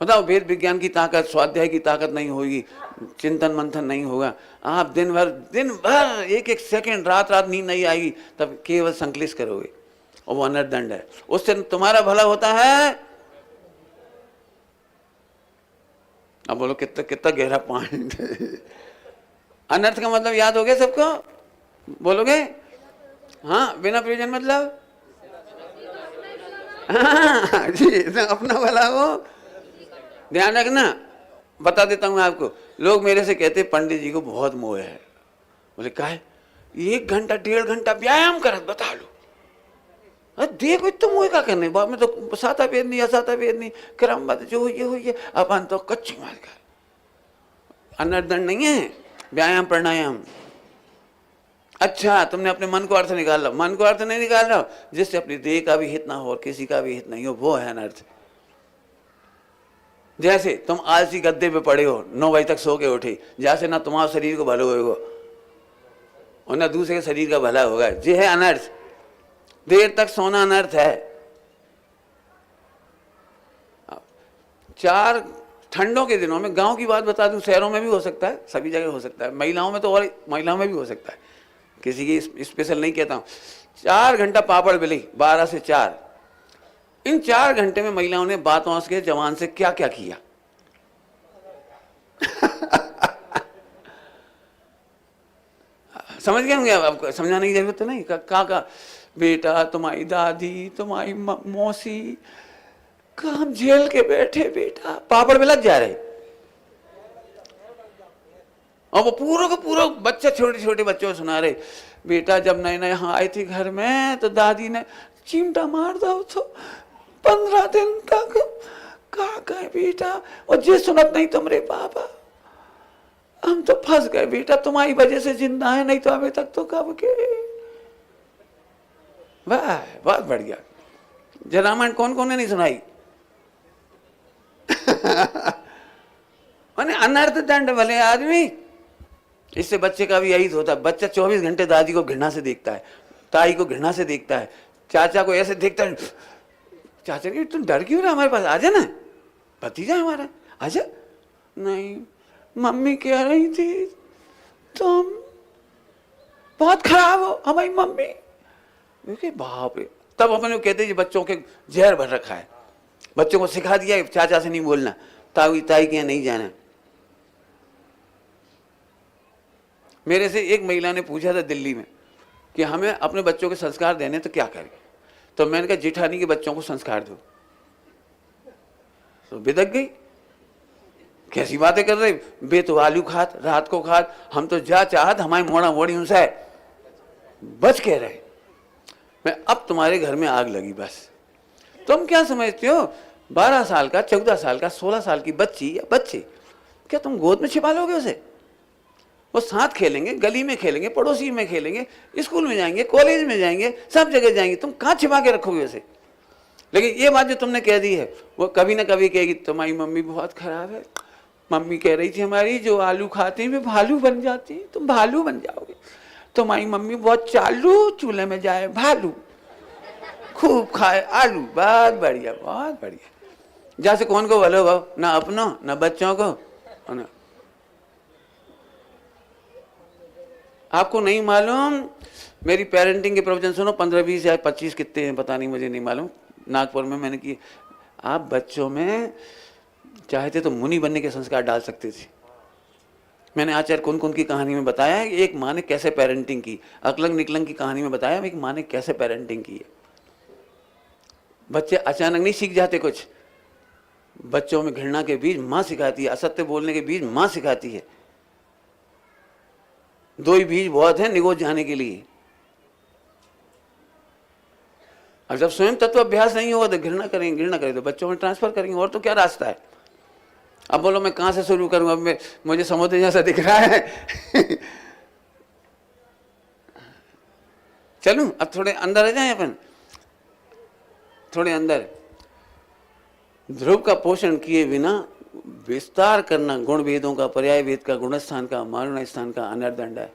बताओ। वेद विज्ञान की ताकत, स्वाध्याय की ताकत नहीं होगी, चिंतन मंथन नहीं होगा। आप दिन भर एक एक सेकंड, रात नींद नहीं आएगी, तब केवल संकलेश करोगे, और वो अनर्थ दंड है। उससे तुम्हारा भला होता है। अब बोलो कितना गहरा पॉइंट है। अनर्थ का मतलब याद हो गया सबको? बोलोगे? हाँ, बिना प्रयोजन मतलब हाँ जी, अपना भला हो। ध्यान रखना। बता देता हूं आपको, लोग मेरे से कहते पंडित जी को बहुत मोह है। बोले काहे? 1 घंटा 1.5 घंटा व्यायाम करत बता लो। अरे देखो तो मोह का करने, बाद में तो साता वेद नहीं, असाता वेद नहीं, क्रमबद्ध जो हुई है, अपन तो कच्ची मार कर। अनर्थ दंड नहीं है व्यायाम प्राणायाम। अच्छा, तुमने अपने मन को अर्थ निकाल लो। मन को अर्थ नहीं निकाल रहा, जिससे अपनी देह का भी हित ना हो और किसी का भी हित नहीं हो, वो है अनर्थ। जैसे तुम आलसी गद्दे पे पड़े हो, 9 बजे तक सो के उठे, जैसे ना तुम्हारे शरीर को भला होगा और ना दूसरे के शरीर का भला होगा, ये है अनर्थ। देर तक सोना अनर्थ है। 4 ठंडों के दिनों में, गांव की बात बता दूं, शहरों में भी हो सकता है, सभी जगह हो सकता है, महिलाओं में तो और महिलाओं में भी हो सकता है, किसी की स्पेशल नहीं कहता हूं। 4 घंटा पापड़ बेली, 12 से 4। इन 4 घंटे में महिलाओं ने बातों के जवान से क्या क्या किया? समझ गए होंगे? आपको समझाने की जरूरत तो नहीं। का बेटा, तुम्हारी दादी, तुम्हारी मौसी का हम जेल के बैठे, बेटा पापड़ में लग जा रहे। और वो पूरा का पूरा बच्चे, छोटे छोटे बच्चों को सुना रहे, बेटा जब नए नए यहाँ आई थी घर में तो दादी ने चिमटा मार दो तो 15 दिन तक कहा गए बेटा, और जे सुनत नहीं तुमरे पापा, हम तो फंस गए बेटा, तुम्हारी वजह से जिंदा है, नहीं तो अभी तक तो कब के। वाह, बहुत बढ़िया। रामायण कौन कौन ने नहीं सुनाई? अनर्थ दंड भले आदमी। इससे बच्चे का भी यही होता है। बच्चा 24 घंटे दादी को घृणा से देखता है, ताई को घृणा से देखता है, चाचा को ऐसे देखता है, चाचा की तुम डर क्यों रहा, हमारे पास आ जा ना, भतीजा हमारा आजा। नहीं, मम्मी कह रही थी तुम बहुत खराब हो, हमारी मम्मी। बाप रे, तब अपने कहते हैं बच्चों के जहर भर रखा है, बच्चों को सिखा दिया चाचा से नहीं बोलना, ताई के यहाँ नहीं जाना। मेरे से एक महिला ने पूछा था दिल्ली में कि हमें अपने बच्चों के संस्कार देने तो क्या करें, तो मैंने कहा जेठानी के बच्चों को संस्कार दो। तो बिदक गई, कैसी बातें कर रहे, बे तो आलू खात, रात को खात, हम तो जा चाहत हमारी मोड़ा मोड़ी उनसे बच के रहे। मैं अब तुम्हारे घर में आग लगी बस। तुम क्या समझते हो 12 साल का, 14 साल का, 16 साल की बच्ची या बच्चे, क्या तुम गोद में छिपा लोगे उसे? वो साथ खेलेंगे, गली में खेलेंगे, पड़ोसी में खेलेंगे, स्कूल में जाएंगे, कॉलेज में जाएंगे, सब जगह जाएंगे, तुम कहाँ छिपा के रखोगे उसे? लेकिन ये बात जो तुमने कह दी है वो कभी ना कभी कहेगी तुम्हारी मम्मी बहुत खराब है, मम्मी कह रही थी हमारी जो आलू खाते हैं वे भालू बन जाती है, तुम भालू बन जाओगे, तुम्हारी मम्मी बहुत चालू, चूल्हे में जाए भालू, खूब खाए आलू। बहुत बढ़िया, बहुत बढ़िया। जैसे कौन को भलो भाव, ना अपनों ना बच्चों को ना। आपको नहीं मालूम, मेरी पेरेंटिंग के प्रवचन सुनो, 15, 20 या 25 कितने हैं पता नहीं, मुझे नहीं मालूम, नागपुर में मैंने की। आप बच्चों में चाहते तो मुनि बनने के संस्कार डाल सकते थे। मैंने आचार्य कुन की कहानी में बताया है एक माँ ने कैसे पेरेंटिंग की, अकलंग निकलंग की कहानी में बताया एक माँ ने कैसे पेरेंटिंग की है। बच्चे अचानक नहीं सीख जाते कुछ, बच्चों में घृणा के बीज माँ सिखाती है, असत्य बोलने के बीज माँ सिखाती है। 2 ही बीज बहुत हैं निगोज जाने के लिए। अब जब स्वयं तत्व अभ्यास नहीं होगा तो घृणा करेंगे तो बच्चों में ट्रांसफर करेंगे, और तो क्या रास्ता है? अब बोलो मैं कहां से शुरू करूं, अब मैं मुझे समुद्र जैसा दिख रहा है चलूं अब थोड़े अंदर आ जाए अपन, थोड़े अंदर। ध्रुव का पोषण किए बिना विस्तार करना गुण वेदों का, पर्याय वेद का, गुणस्थान का, मारुण स्थान का अनर्दंड है।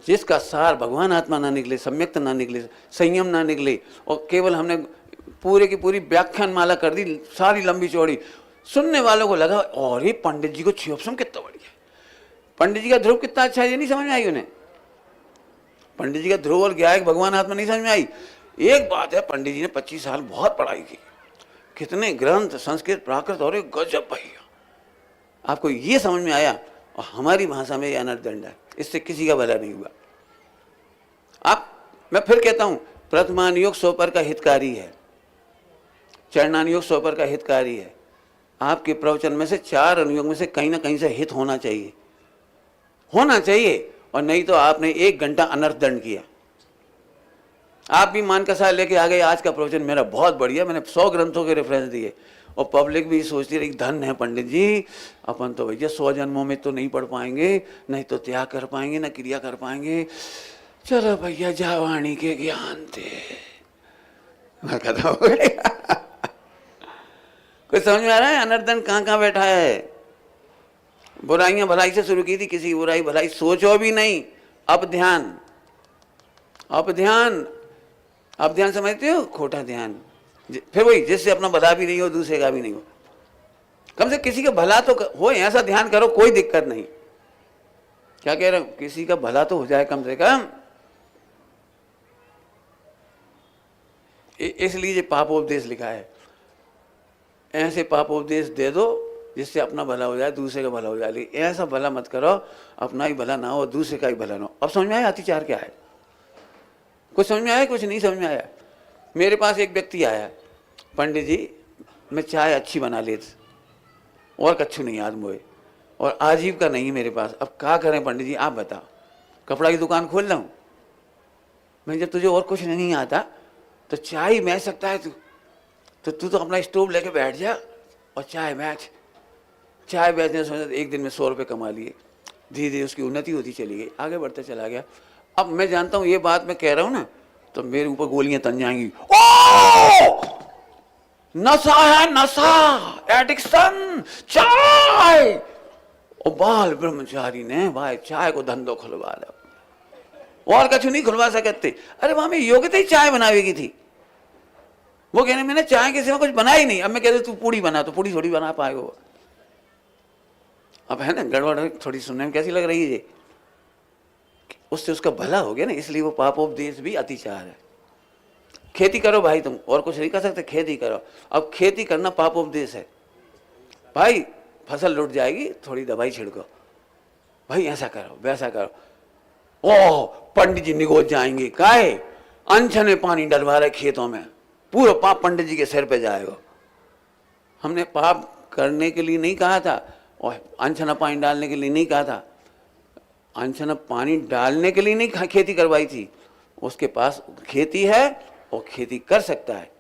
जिसका सार भगवान आत्मा ना निकले, सम्यक्त ना निकले, संयम ना निकले, और केवल हमने पूरे की पूरी व्याख्यान माला कर दी सारी लंबी चौड़ी, सुनने वालों को लगा और ये पंडित जी को छियोपसम कितना बढ़िया, पंडित जी का ध्रुव कितना अच्छा है, ये नहीं समझ में आई उन्हें। पंडित जी का ध्रुव और ज्ञायक भगवान आत्मा नहीं समझ में आई। एक बात है, पंडित जी ने 25 साल बहुत पढ़ाई की, कितने ग्रंथ संस्कृत प्राकृत, और एक गजब भैया आपको ये समझ में आया, और हमारी भाषा में ये अनर्दंड है, इससे किसी का भला नहीं हुआ। आप, मैं फिर कहता हूं, प्रथमानुयोग 100 पर का हितकारी है, चरणानुयोग 100 पर का हितकारी है। आपके प्रवचन में से 4 अनुयोग में से कहीं ना कहीं से हित होना चाहिए, होना चाहिए, और नहीं तो आपने 1 घंटा अनर्थ दंड किया। आप भी मान कसा लेके आ गए, आज का प्रवचन मेरा बहुत बढ़िया, मैंने 100 ग्रंथों के रेफरेंस दिए, और पब्लिक भी सोचती रही धन है पंडित जी, अपन तो भैया 100 जन्मों में तो नहीं पढ़ पाएंगे, नहीं तो त्याग कर पाएंगे, ना क्रिया कर पाएंगे, चलो भैया जावाणी के ज्ञान थे, मैं कहता हूँ कुछ समझ में आ रहा है? अनर्दन कहाँ कहाँ बैठा है। बुराइयां भलाई से शुरू की थी, किसी की बुराई भलाई सोचो भी नहीं। अब ध्यान, अब ध्यान, अब ध्यान समझते हो, खोटा ध्यान। फिर वही, जिससे अपना भला भी नहीं हो, दूसरे का भी नहीं हो, कम से किसी का भला तो हो, ऐसा ध्यान करो, कोई दिक्कत नहीं। क्या कह रहे हो, किसी का भला तो हो जाए कम से कम। इसलिए पापोपदेश लिखा है, ऐसे पापोपदेश दे दो जिससे अपना भला हो जाए, दूसरे का भला हो जाए। ऐसा भला मत करो अपना ही भला ना हो, दूसरे का ही भला ना हो। अब समझ में आया अतिचार क्या है? कुछ समझ में आया, कुछ नहीं समझ में आया। मेरे पास एक व्यक्ति आया, पंडित जी मैं चाय अच्छी बना लेती, और कच्छू नहीं याद मुझे, और आजीविका नहीं मेरे पास, अब क्या करें पंडित जी आप बताओ। कपड़ा की दुकान खोल रहा हूँ मैं, जब तुझे और कुछ नहीं आता तो चाय बेच सकता है तू, तो तू अपना स्टोव लेके बैठ जा और चाय बेच। चाय बेचने से एक दिन में 100 रुपये कमा लिए, धीरे धीरे उसकी उन्नति होती चली गई, आगे बढ़ते चला गया। अब मैं जानता हूँ ये बात मैं कह रहा हूँ ना तो मेरे ऊपर गोलियां तन जाएंगी। ओ नशा है, नशा, एडिक्शन, चाय। और बाल ब्रह्मचारी ने भाई चाय को धंधो खुलवा लो, और कछु नहीं खुलवा सकते। अरे वहां में योग्यता ही चाय बनावेगी थी, वो कहने मैंने चाय के सिवा कुछ बनाई नहीं। अब मैं कहते तू पूड़ी बना, तो पूड़ी थोड़ी बना पाएगा। अब है ना गड़बड़, थोड़ी सुनने में कैसी लग रही है ये, उससे उसका भला हो गया ना, इसलिए वो पापोपदेश भी अतिचार है। खेती करो भाई, तुम और कुछ नहीं कर सकते, खेती करो। अब खेती करना पापोपदेश है भाई, फसल लुट जाएगी, थोड़ी दवाई छिड़को, भाई ऐसा करो वैसा करो। ओह पंडित जी निगोज जाएंगे, काहे अनछने पानी डलवा रहे खेतों में, पूरा पाप पंडित जी के सिर पे जाएगा। हमने पाप करने के लिए नहीं कहा था और अनछना पानी डालने के लिए नहीं कहा था। अनछना पानी डालने के लिए नहीं खेती करवाई थी, उसके पास खेती है और खेती कर सकता है।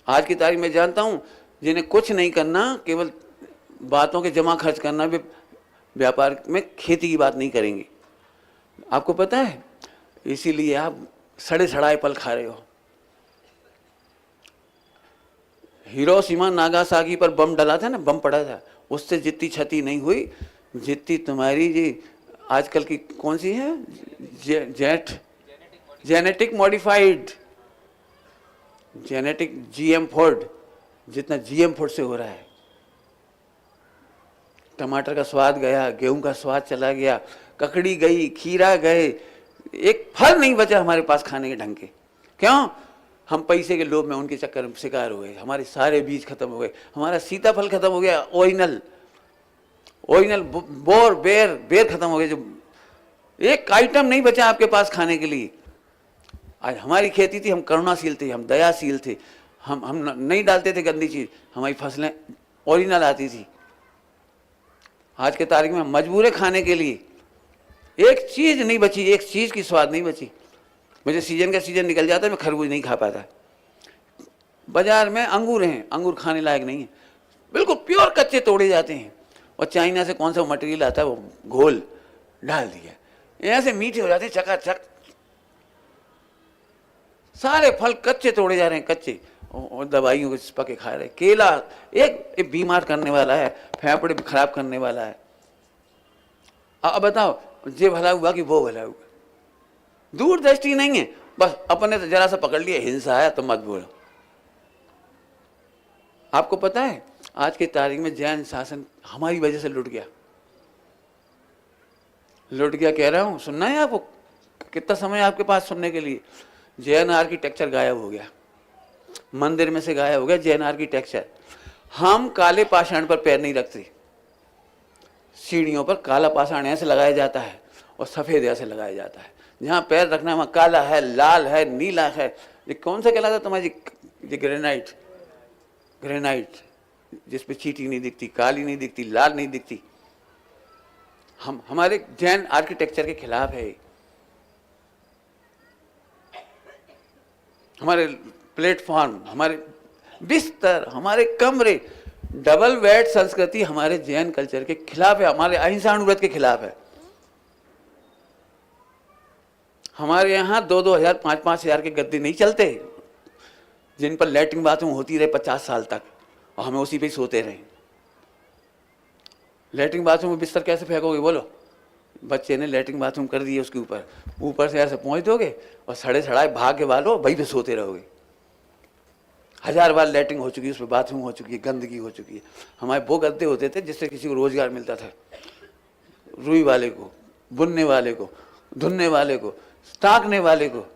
आज की तारीख में जानता हूं जिन्हें कुछ नहीं करना, केवल बातों के जमा खर्च करना, वे व्यापार में खेती की बात नहीं करेंगे। आपको पता है, इसीलिए आप सड़े सड़ाए फल खा रहे हो। हिरोशिमा नागासाकी पर बम डला था ना, बम पड़ा था, उससे जितनी क्षति नहीं हुई जितनी तुम्हारी जी आजकल की कौन सी है genetic modified genetic GM food, जितना जीएम फूड से हो रहा है। टमाटर का स्वाद गया, गेहूं का स्वाद चला गया, ककड़ी गई, खीरा गए, एक फल नहीं बचा हमारे पास खाने के ढंग के। क्यों? हम पैसे के लोभ में उनके चक्कर में शिकार हो गए, हमारे सारे बीज खत्म हो गए, हमारा सीताफल खत्म हो गया, ओरिजिनल बोर बेर खत्म हो गए, जो एक आइटम नहीं बचा आपके पास खाने के लिए। आज हमारी खेती थी, हम करुणाशील थे, हम दयाशील थे, हम नहीं डालते थे गंदी चीज, हमारी फसलें ओरिजिनल आती थी। आज के तारीख में हम मजबूर है खाने के लिए, एक चीज नहीं बची, एक चीज की स्वाद नहीं बची। मुझे सीजन का सीजन निकल जाता है, मैं खरबूज नहीं खा पाता। बाजार में अंगूर हैं, अंगूर खाने लायक नहीं है, बिल्कुल प्योर कच्चे तोड़े जाते हैं, और चाइना से कौन सा मटेरियल आता है वो घोल डाल दिया, ऐसे मीठे हो जाते हैं चकाचक। सारे फल कच्चे तोड़े जा रहे हैं, कच्चे, और दवाइयों को पके खा रहे हैं। केला एक बीमार करने वाला है, फेफड़े खराब करने वाला है। अब बताओ, ये भला हुआ कि वो भला हुआ? दूरदृष्टि नहीं है, बस अपने तो जरा सा पकड़ लिया, हिंसा है तो मत बोलो। आपको पता है आज की तारीख में जैन शासन हमारी वजह से लुट गया कह रहा हूं। सुनना है आपको? कितना समय आपके पास सुनने के लिए? जैन आर्किटेक्चर गायब हो गया, मंदिर में से गायब हो गया जैन आर्किटेक्चर। हम काले पाषाण पर पैर नहीं रखते, सीढ़ियों पर काला पाषाण ऐसे लगाया जाता है और सफेद ऐसे लगाया जाता है। जहां पैर रखना है वहां काला है, लाल है, नीला है। ये कौन सा कहलाता तुम्हारी? ये ग्रेनाइट जिसपे चींटी नहीं दिखती, काली नहीं दिखती, लाल नहीं दिखती। हम हमारे जैन आर्किटेक्चर के खिलाफ है। हमारे प्लेटफॉर्म, हमारे बिस्तर, हमारे कमरे, डबल बेड संस्कृति हमारे जैन कल्चर के खिलाफ है, हमारे अहिंसा अनुव्रत के खिलाफ है। हमारे यहाँ 2-2 हजार 5-5 हजार के गद्दे नहीं चलते, जिन पर लैट्रिन बाथरूम होती रहे 50 साल तक, और हमें उसी पे ही सोते रहे। लैट्रिन बाथरूम में बिस्तर कैसे फेंकोगे बोलो? बच्चे ने लैट्रिन बाथरूम कर दिए, उसके ऊपर से ऐसे पहुंच दोगे और सड़े सड़ाए भाग के वालो वहीं पे सोते रहोगे। 1000 बार लैट्रिन हो चुकी है, उस पर बाथरूम हो चुकी है, गंदगी हो चुकी है। हमारे वो गद्दे होते थे जिससे किसी को रोजगार मिलता था, रुई वाले को, बुनने वाले को, धुलने वाले को, ताकने वाले को।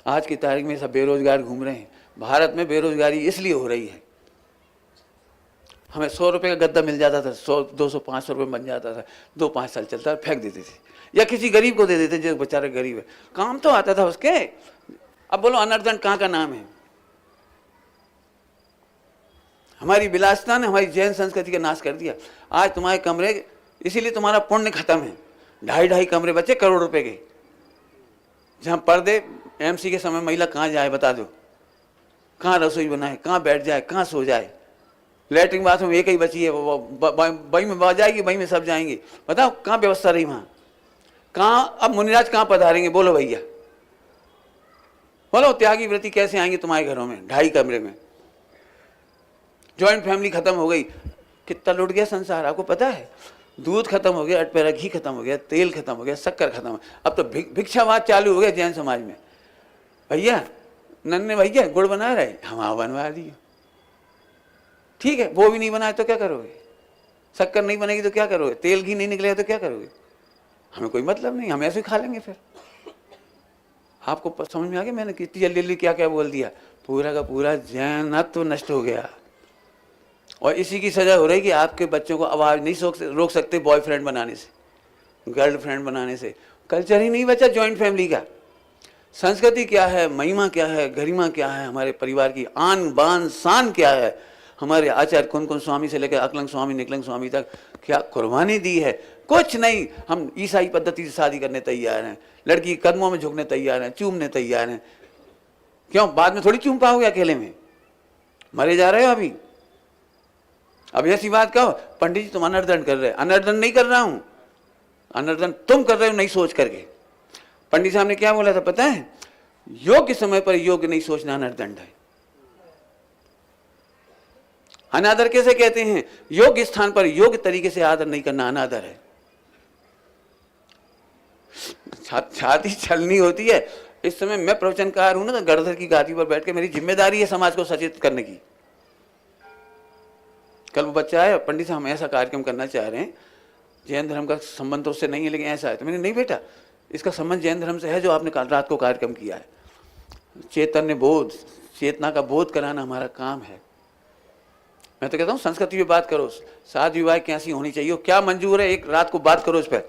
आज की तारीख में सब बेरोजगार घूम रहे हैं। भारत में बेरोजगारी इसलिए हो रही है, हमें 100 रुपये का गद्दा मिल जाता था, 100, 200, 500 रुपये बन जाता था, 2-5 साल चलता फेंक देते थे, या किसी गरीब को दे देते जो बेचारा गरीब है, काम तो आता था उसके। अब बोलो अनर्दन कहाँ का नाम है? हमारी विलासिता ने हमारी जैन संस्कृति का नाश कर दिया। आज तुम्हारे कमरे, इसीलिए तुम्हारा पुण्य खत्म है। 2.5 कमरे बचे करोड़ रुपए के, जहां पर्दे, एमसी के समय महिला कहाँ जाए बता दो, कहाँ रसोई बनाए, कहाँ बैठ जाए, कहाँ सो जाए। लैट्रिन बाथरूम एक ही बची है, वो बई में बह जाएगी, बई में सब जाएंगे। बताओ कहाँ व्यवस्था रही वहां? कहाँ अब मुनिराज कहाँ पधारेंगे बोलो भैया? बोलो त्यागी व्रती कैसे आएंगे तुम्हारे घरों में 2.5 कमरे में? जॉइंट फैमिली खत्म हो गई। कितना लुट गया संसार, आपको पता है? दूध खत्म हो गया, अटपैरा घी खत्म हो गया, तेल खत्म हो गया, शक्कर खत्म हो, अब तो भिक्षावाद चालू हो गया जैन समाज में। भैया नन्हे भैया गुड़ बना रहे, हम बनवा दिए, ठीक है। वो भी नहीं बनाए तो क्या करोगे? शक्कर नहीं बनेगी तो क्या करोगे? तेल घी नहीं निकलेगा तो क्या करोगे? हमें कोई मतलब नहीं, हम ऐसे ही खा लेंगे फिर। आपको समझ में आ गया मैंने कितनी जल्दी क्या क्या बोल दिया? पूरा का पूरा जैनत्व नष्ट हो गया, और इसी की सजा हो रही कि आपके बच्चों को आवाज नहीं रोक सकते बॉयफ्रेंड बनाने से। गर्लफ्रेंड बनाने से। कल्चर ही नहीं बचा जॉइंट फैमिली का। संस्कृति क्या है, महिमा क्या है, गरिमा क्या है, हमारे परिवार की आन बान शान क्या है, हमारे आचार्य कुन स्वामी से लेकर अकलंग स्वामी निकलंग स्वामी तक क्या कुर्बानी दी है। कुछ नहीं, हम ईसाई पद्धति से शादी करने तैयार हैं, लड़की के कदमों में झुकने तैयार हैं, चूमने तैयार हैं। क्यों, बाद में थोड़ी चूम पाओगे अकेले में, मरे जा रहे हो अभी। अब ऐसी बात कहो पंडित जी तुम अनर्दन कर रहे, अनर्दन नहीं कर रहा हूं, अनर्दन तुम कर रहे हो नहीं सोच करके। पंडित साहब ने क्या बोला था पता है, योग्य समय पर योग्य नहीं सोचना अनर्दंड है। अनादर कैसे कहते हैं, योग्य स्थान पर योग्य तरीके से आदर नहीं करना अनादर है। छाती छलनी होती है। इस समय मैं प्रवचनकार हूं ना, तो गणधर की गादी पर बैठ के मेरी जिम्मेदारी है समाज को सचेत करने की। कल वो बच्चा है, पंडित साहब हम ऐसा कार्यक्रम करना चाह रहे हैं, जैन धर्म का संबंध तो उससे नहीं है लेकिन ऐसा है। तो मैंने नहीं बेटा, इसका संबंध जैन धर्म से है जो आपने कल रात को कार्यक्रम किया है। चैतन्य बोध, चेतना का बोध कराना हमारा काम है। मैं तो कहता हूँ संस्कृति पे बात करो, शादी विवाह कैसी होनी चाहिए, क्या मंजूर है, एक रात को बात करो इस पर।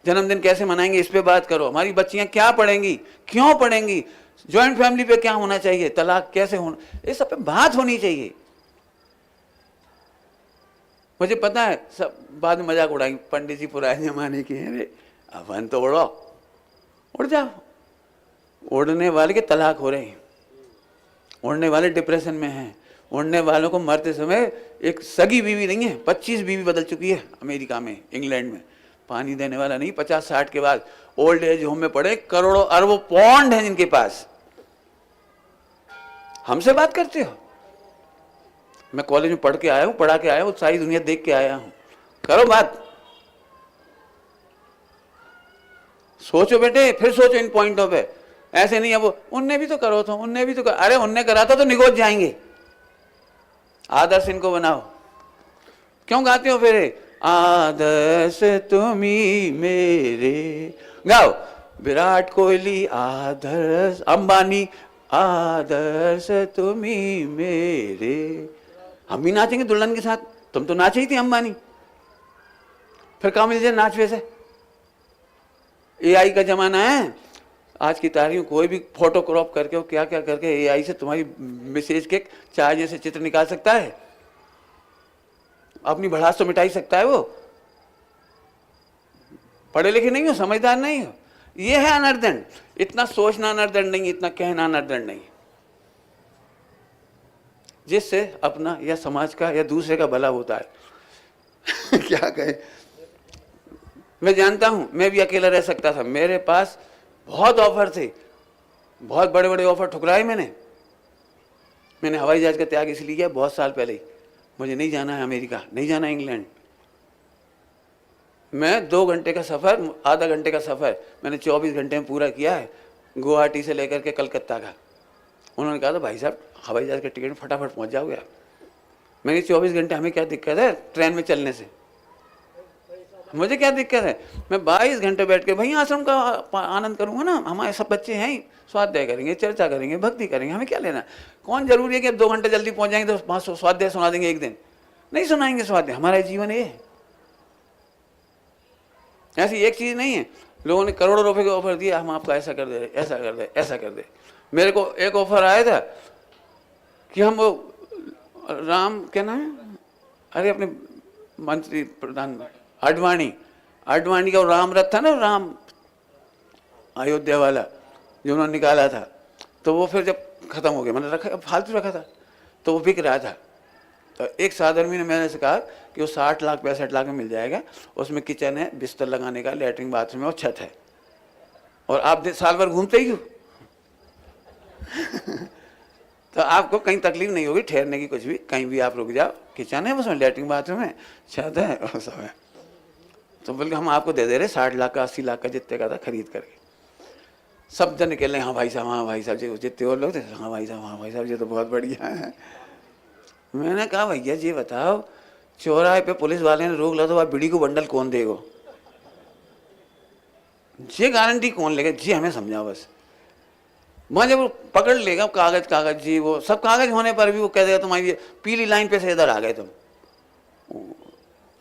जन्मदिन कैसे मनाएंगे इस पे बात करो। हमारी बच्चियां क्या पढ़ेंगी, क्यों पढ़ेंगी, ज्वाइंट फैमिली पे क्या होना चाहिए, तलाक कैसे होना, इस सब पे बात होनी चाहिए। मुझे पता है सब बाद में मजाक उड़ाएंगे, पंडित जी पुराने जमाने के हैं, अरे अपन तो उड़ो, उड़ जाओ। उड़ने वाले के तलाक हो रहे हैं, उड़ने वाले डिप्रेशन में हैं, उड़ने वालों को मरते समय एक सगी बीवी नहीं है, 25 बीवी बदल चुकी है अमेरिका में, इंग्लैंड में। पानी देने वाला नहीं, 50-60 के बाद ओल्ड एज होम में पड़े, करोड़ों अरबों पौंड हैं जिनके पास। हमसे बात करते हो? मैं कॉलेज में पढ़ के आया हूं, पढ़ा के आया हूं, सारी दुनिया देख के आया हूं। करो बात, सोचो बेटे, फिर सोचो इन पॉइंटों पे। ऐसे नहीं है वो उनने भी तो करो था, उनने भी तो अरे उनने करा था तो निगोज जाएंगे। आदर्श इनको बनाओ। क्यों गाते हो फिर, आदर्श तुम्ही मेरे, गाओ। विराट कोहली आदर्श, अंबानी आदर्श तुम्ही मेरे। हम भी नाचेंगे दुल्हन के साथ, तुम तो नाचे ही थी अंबानी, फिर कहाँ मिल जाए नाच। वैसे एआई का जमाना है, आज की तारीख में कोई भी फोटो क्रॉप करके क्या क्या करके एआई से तुम्हारी मैसेज के चाहे जैसे चित्र निकाल सकता है, अपनी भड़ास तो मिटा ही सकता है वो। पढ़े लिखे नहीं हो, समझदार नहीं हो, ये है अनर्दंड। इतना सोचना अनर्दंड नहीं, इतना कहना अनर्दंड नहीं, जिससे अपना या समाज का या दूसरे का भला होता है। क्या कहे, मैं जानता हूं मैं भी अकेला रह सकता था, मेरे पास बहुत ऑफर थे, बहुत बड़े बड़े ऑफर ठुकराए मैंने हवाई जहाज का त्याग इसलिए किया बहुत साल पहले ही, मुझे नहीं जाना है अमेरिका, नहीं जाना है इंग्लैंड। मैं 2 घंटे का सफ़र, आधा घंटे का सफ़र मैंने 24 घंटे में पूरा किया है, गुवाहाटी से लेकर के कलकत्ता का। उन्होंने कहा था भाई साहब हवाई जहाज के टिकट में फटाफट पहुंच जाओगे आप। मैंने 24 घंटे, हमें क्या दिक्कत है ट्रेन में चलने से, मुझे क्या दिक्कत है, मैं 22 घंटे बैठ के भाई आश्रम का आनंद करूंगा ना। हमारे सब बच्चे हैं ही, स्वाध्याय करेंगे, चर्चा करेंगे, भक्ति करेंगे, हमें क्या लेना। कौन जरूरी है कि अब 2 घंटे जल्दी पहुंच जाएंगे तो 500 स्वाध्याय सुना देंगे एक दिन, नहीं सुनाएंगे स्वाध्याय। हमारा जीवन ये है, ऐसी एक चीज नहीं है। लोगों ने करोड़ों रुपए के ऑफर दिया, हम आपका ऐसा कर दे, ऐसा कर दे, ऐसा कर दे। मेरे को एक ऑफर आया था कि हम वो राम क्या नाम है, अरे अपने मंत्री प्रधान आडवाणी का राम रथ था ना, राम अयोध्या वाला जो उन्होंने निकाला था, तो वो फिर जब खत्म हो गया मैंने रखा, फालतू रखा था, तो वो बिक रहा था। तो एक साधर्मी ने मैंने से कहा कि वो 60 लाख 65 लाख में मिल जाएगा, उसमें किचन है, बिस्तर लगाने का, लेटरिन बाथरूम है और छत है, और आप साल भर घूमते ही हो। तो आपको कहीं तकलीफ नहीं होगी ठहरने की, कुछ भी, कहीं भी आप रुक जाओ, किचन है उसमें, लेटरिन बाथरूम है, छत है और सब है। तो बल्कि हम आपको दे दे रहे 60 लाख का 80 लाख का, जितने का था खरीद करके। सब जन निकल रहे, हाँ भाई साहब, हाँ भाई साहब जी, जितने और लोग थे, हाँ भाई साहब, हाँ भाई साहब जी, तो बहुत बढ़िया है। मैंने कहा भैया जी बताओ, चौराहे पे पुलिस वाले ने रोक ला तो आप बीड़ी को बंडल कौन देगा, ये गारंटी कौन लेगा जी, हमें समझाओ बस। वहाँ जब वो पकड़ लेगा कागज जी, वो सब कागज होने पर भी वो कह देगा तुम्हारी पीली लाइन पे से इधर आ गए तुम,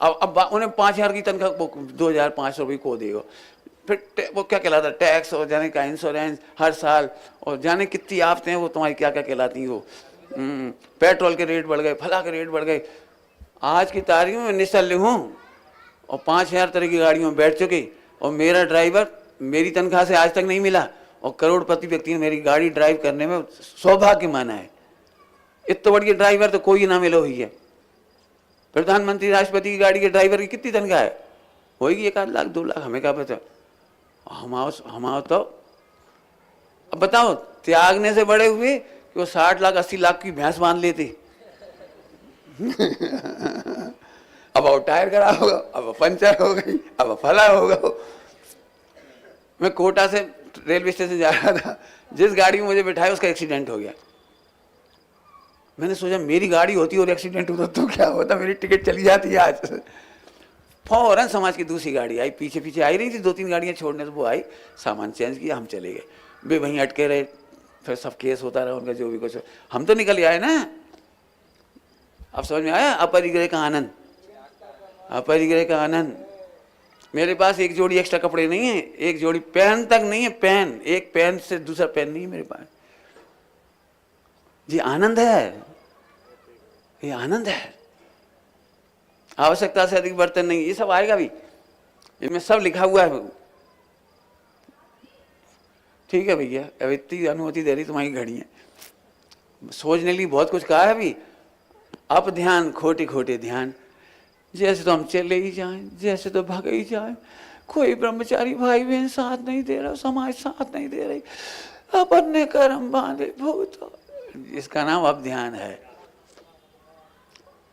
अब उन्हें 5,000 की तनख्वाह 2,500 रुपये को देगा। फिर वो क्या कहलाता है, टैक्स और जाने का इंश्योरेंस हर साल, और जाने कितनी आफतें हैं वो तुम्हारी क्या क्या कहलाती हैं वो। पेट्रोल के रेट बढ़ गए, फला के रेट बढ़ गए। आज की तारीख में निशल्य हूँ और 5,000 तरह की गाड़ियों में बैठ चुके, और मेरा ड्राइवर मेरी तनख्वाह से आज तक नहीं मिला, और करोड़पति व्यक्ति ने मेरी गाड़ी ड्राइव करने में सौभाग्य माना है। इतना बढ़िया ड्राइवर तो कोई ना मिलो ही है। प्रधानमंत्री राष्ट्रपति की गाड़ी के ड्राइवर की कितनी तनख्वाह है? होगी 1 आध लाख 2 लाख, हमें क्या पता। हम तो अब बताओ, त्यागने से बड़े हुए कि वो 60 लाख 80 लाख की भैंस बांध लेते। अब वो टायर खराब होगा, अब पंचर हो गई, अब फला होगा। मैं कोटा से रेलवे स्टेशन जा रहा था, जिस गाड़ी में मुझे बिठाया उसका एक्सीडेंट हो गया। मैंने सोचा मेरी गाड़ी होती और एक्सीडेंट होता तो क्या होता, मेरी टिकट चली जाती आज। फौरन समाज की दूसरी गाड़ी आई, पीछे पीछे आई रही थी, 2-3 गाड़ियां छोड़ने से वो आई, सामान चेंज किया, हम चले गए। वे वहीं अटके रहे, फिर सब केस होता रहा उनका, जो भी कुछ। हम तो निकल आए ना। अब समझ में आया अपरिग्रह का आनंद, अपरिग्रह का आनंद। मेरे पास एक जोड़ी एक्स्ट्रा कपड़े नहीं है, एक जोड़ी पेन तक नहीं है, पेन, एक पेन से दूसरा पेन नहीं है मेरे पास। ये आनंद है, ये आनंद है। आवश्यकता से अधिक बर्तन नहीं, ये सब आएगा भी, इसमें सब लिखा हुआ है। ठीक है भैया, अब इतनी अनुमति दे रही तुम्हारी घड़ी है। सोचने के लिए बहुत कुछ कहा है अभी। अप ध्यान खोटे खोटे ध्यान, जैसे तो हम चले ही जाएं, जैसे तो भाग ही जाएं। कोई ब्रह्मचारी भाई बहन साथ नहीं दे रहा, समाज साथ नहीं दे रही, अपन ने कर्म बांधे भूत। इसका नाम अब ध्यान है।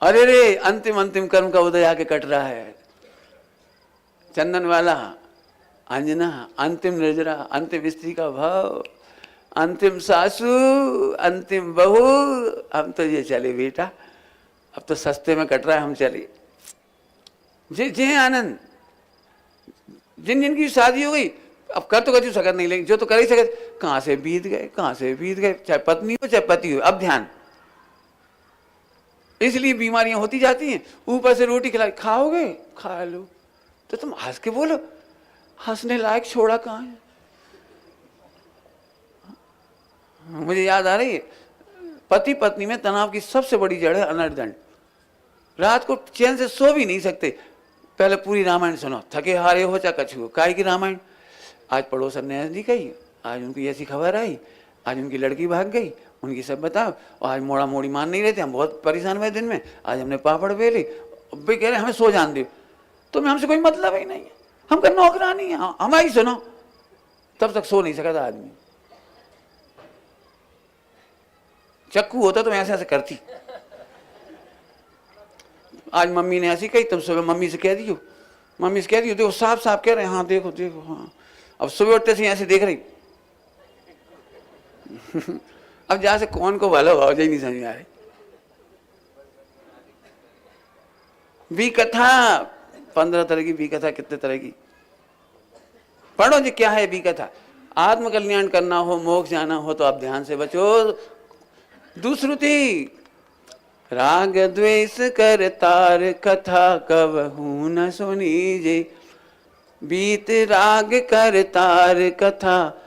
अरे रे, अंतिम अंतिम कर्म का उदय आके कट रहा है। चंदन वाला, अंजना, अंतिम निर्जरा, अंतिम स्त्री का भाव, अंतिम सासू, अंतिम बहू। हम तो ये चले बेटा, अब तो सस्ते में कट रहा है, हम चले। जे आनंद। जिन जिनकी शादी हो गई, अब कर तो कभी सकत नहीं, लेकिन जो तो कर ही सकत, कहां से बीत गए, कहां से बीत गए। चाहे पत्नी हो चाहे पति हो, अब ध्यान। इसलिए बीमारियां होती जाती हैं। ऊपर से रोटी खिलाई, खाओगे खा लो, तो तुम हंस के बोलो, हंसने लायक छोड़ा कहां है। मुझे याद आ रही है, पति पत्नी में तनाव की सबसे बड़ी जड़ है अनर्दंड। रात को चैन से सो भी नहीं सकते। पहले पूरी रामायण सुनो, थके हारे हो चाहे कछु हो। काय की रामायण? आज पड़ोसन ने दी कही, आज उनकी ऐसी खबर आई, आज उनकी लड़की भाग गई, उनकी सब बताओ। और आज मोड़ा मोड़ी मान नहीं रहते, हम बहुत परेशान हुए दिन में। आज हमने पापड़ बेले, भाई कह रहे हमें सो जान दो। तुम्हें हमसे कोई मतलब ही नहीं है, हमका नौकरानी है, हमारी सुनो। तब तक सो नहीं सका था आदमी। चक्कू होता तो मैं ऐसे ऐसे करती। आज मम्मी ने ऐसी कही, तुम सुबह मम्मी से कह दियो, मम्मी से कह दियो, देखो साफ साफ कह रहे हैं, हाँ देखो देखो, हाँ। अब सुबह उठते से ऐसे देख रही। अब जहां से कौन को भला भाव नहीं समझ में आ रही। भी कथा 15 तरह की, भी कथा कितने तरह की पढ़ो जी। क्या है भी कथा? आत्मकल्याण करना हो, मोक्ष जाना हो तो आप ध्यान से बचो। दुश्रुति, राग द्वेष कर तार, कथा कबहू न सुनीजे। बीत राग कर तार, कथा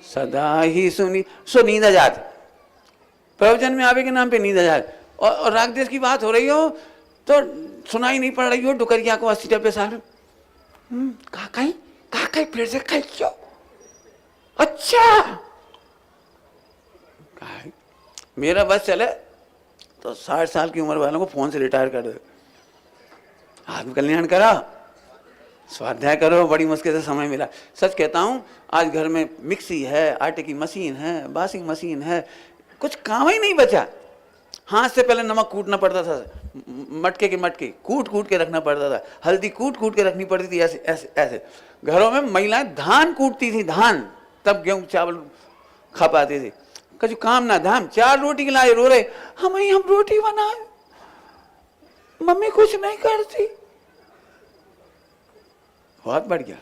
सदा ही सुनी। सो नींद जात, प्रवचन में आवे के नाम पे नींद जात। और राग द्वेष की बात हो रही हो तो सुनाई नहीं पड़ रही हो, डुकरिया को 80 पे साल काकाई फिर से खाई क्यों? अच्छा, मेरा बस चले तो 60 साल की उम्र वालों को फोन से रिटायर कर दो। आत्मकल्याण करा, स्वाध्याय करो, बड़ी मुश्किल से समय मिला। सच कहता हूँ, आज घर में मिक्सी है, आटे की मशीन है, वॉशिंग मशीन है, कुछ काम ही नहीं बचा। हाथ से पहले नमक कूटना पड़ता था, मटके के मटके कूट कूट के रखना पड़ता था, हल्दी कूट कूट के रखनी पड़ती थी, ऐसे ऐसे ऐसे। घरों में महिलाएं धान कूटती थी, धान, तब गेहूं चावल खा पाते थे। कछु काम ना धाम, 4 रोटी के लाए रो रहे, हम रोटी बनाए, मम्मी कुछ नहीं करती। बहुत बढ़िया,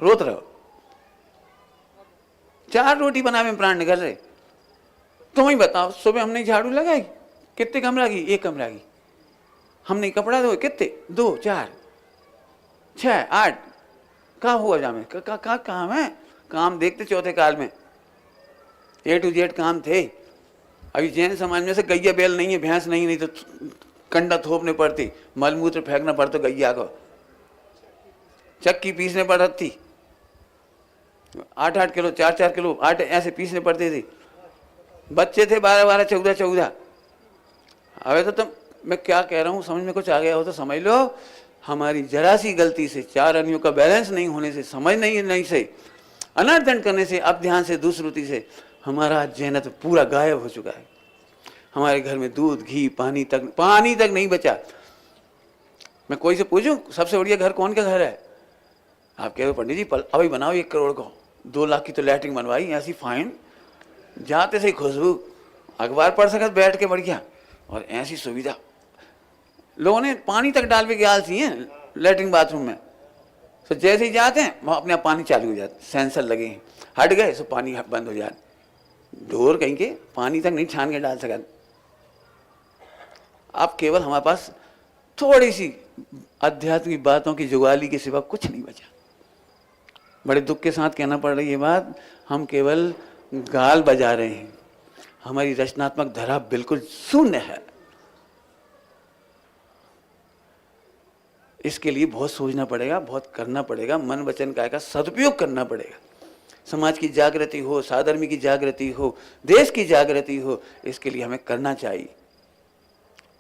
रोत रहो। 4 रोटी बनाए में प्राण निकल रहे। तुम ही बताओ, सुबह हमने झाड़ू लगाई, कितने कमरा की? 1 कमरा की। हम नहीं कपड़ा धोए, कितने 2 4 6 8 कहाँ हुआ जामे का काम है, काम देखते चौथे काल में A to Z काम थे। अभी जैन समाज में से गैया बैल नहीं है, भैंस नहीं तो कंडा थोपने पड़ती, मलमूत्र फेंकना पड़ता गैया को, चक्की पीसने पड़ती, 8 किलो 4 किलो आटे ऐसे पीसने पड़ते थे। बच्चे थे 12 14। अबे तो तुम, मैं क्या कह रहा हूँ समझ में कुछ आ गया हो तो समझ लो, हमारी जरा सी गलती से, 4 अनियों का बैलेंस नहीं होने से, समझ नहीं से, अनर्दंड करने से, अब ध्यान से, दुश्रुति से हमारा जैनत्व पूरा गायब हो चुका है। हमारे घर में दूध घी पानी तक नहीं बचा। मैं कोई से पूछूं सबसे बढ़िया घर कौन का घर है, आप कह रहे हो पंडित जी अभी बनाओ 1 करोड़ को, 2 लाख की तो लैट्रिन बनवाई ऐसी फाइन, जाते से खुशबू, अखबार पढ़ सकते बैठ के बढ़िया, और ऐसी सुविधा। लोगों ने पानी तक डाल के गाल सी हैं लैट्रिन बाथरूम में, तो जैसे ही जाते हैं वहाँ अपने आप पानी चालू हो जाता, सेंसर लगे हैं, हट गए तो पानी बंद हो जाता। ढोर कहीं के पानी तक नहीं छान के डाल सका। अब केवल हमारे पास थोड़ी सी आध्यात्मिक बातों की जुगाली के सिवा कुछ नहीं बचा। बड़े दुख के साथ कहना पड़ रही है बात, हम केवल गाल बजा रहे हैं, हमारी रचनात्मक धरा बिल्कुल शून्य है। इसके लिए बहुत सोचना पड़ेगा, बहुत करना पड़ेगा, मन वचन काया का सदुपयोग करना पड़ेगा। समाज की जागृति हो, साधर्मी की जागृति हो, देश की जागृति हो, इसके लिए हमें करना चाहिए।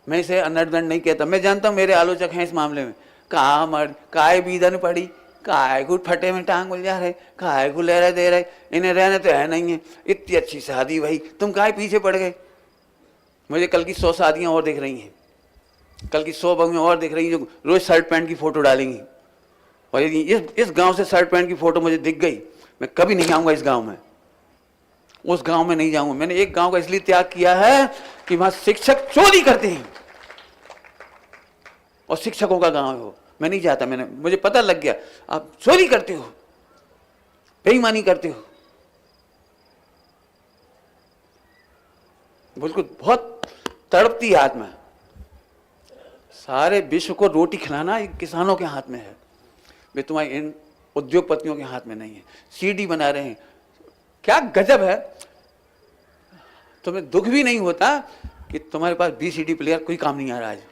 मैं इसे अनर्दंड नहीं कहता, मैं जानता हूँ मेरे आलोचक हैं इस मामले में, काय बीदन पड़ी, काय को फटे में टांग उलझा रहे, काय को लहरा दे रहे, इन्हें रहने तो है नहीं है, इतनी अच्छी शादी भाई, तुम काय पीछे पड़ गए। मुझे कल की 100 शादियां और दिख रही हैं, कल की 100 बहुएं और दिख रही हैं जो रोज शर्ट पैंट की फोटो डालेंगी। और यदि इस गांव से शर्ट पैंट की फोटो मुझे दिख गई, मैं कभी नहीं आऊंगा इस गांव में, उस गांव में नहीं जाऊंगा। मैंने एक गांव का इसलिए त्याग किया है कि वहां शिक्षक चोरी करते हैं और शिक्षकों का गांव है वो, मैं नहीं जाता। मुझे पता लग गया आप चोरी करते हो, बेईमानी करते हो, बिल्कुल बहुत तड़पती आत्मा। सारे विश्व को रोटी खिलाना किसानों के हाथ में है, वे तुम्हारी इन उद्योगपतियों के हाथ में नहीं है। सीडी बना रहे हैं, क्या गजब है। तुम्हें दुख भी नहीं होता कि तुम्हारे पास BCD प्लेयर कोई काम नहीं आ रहा है।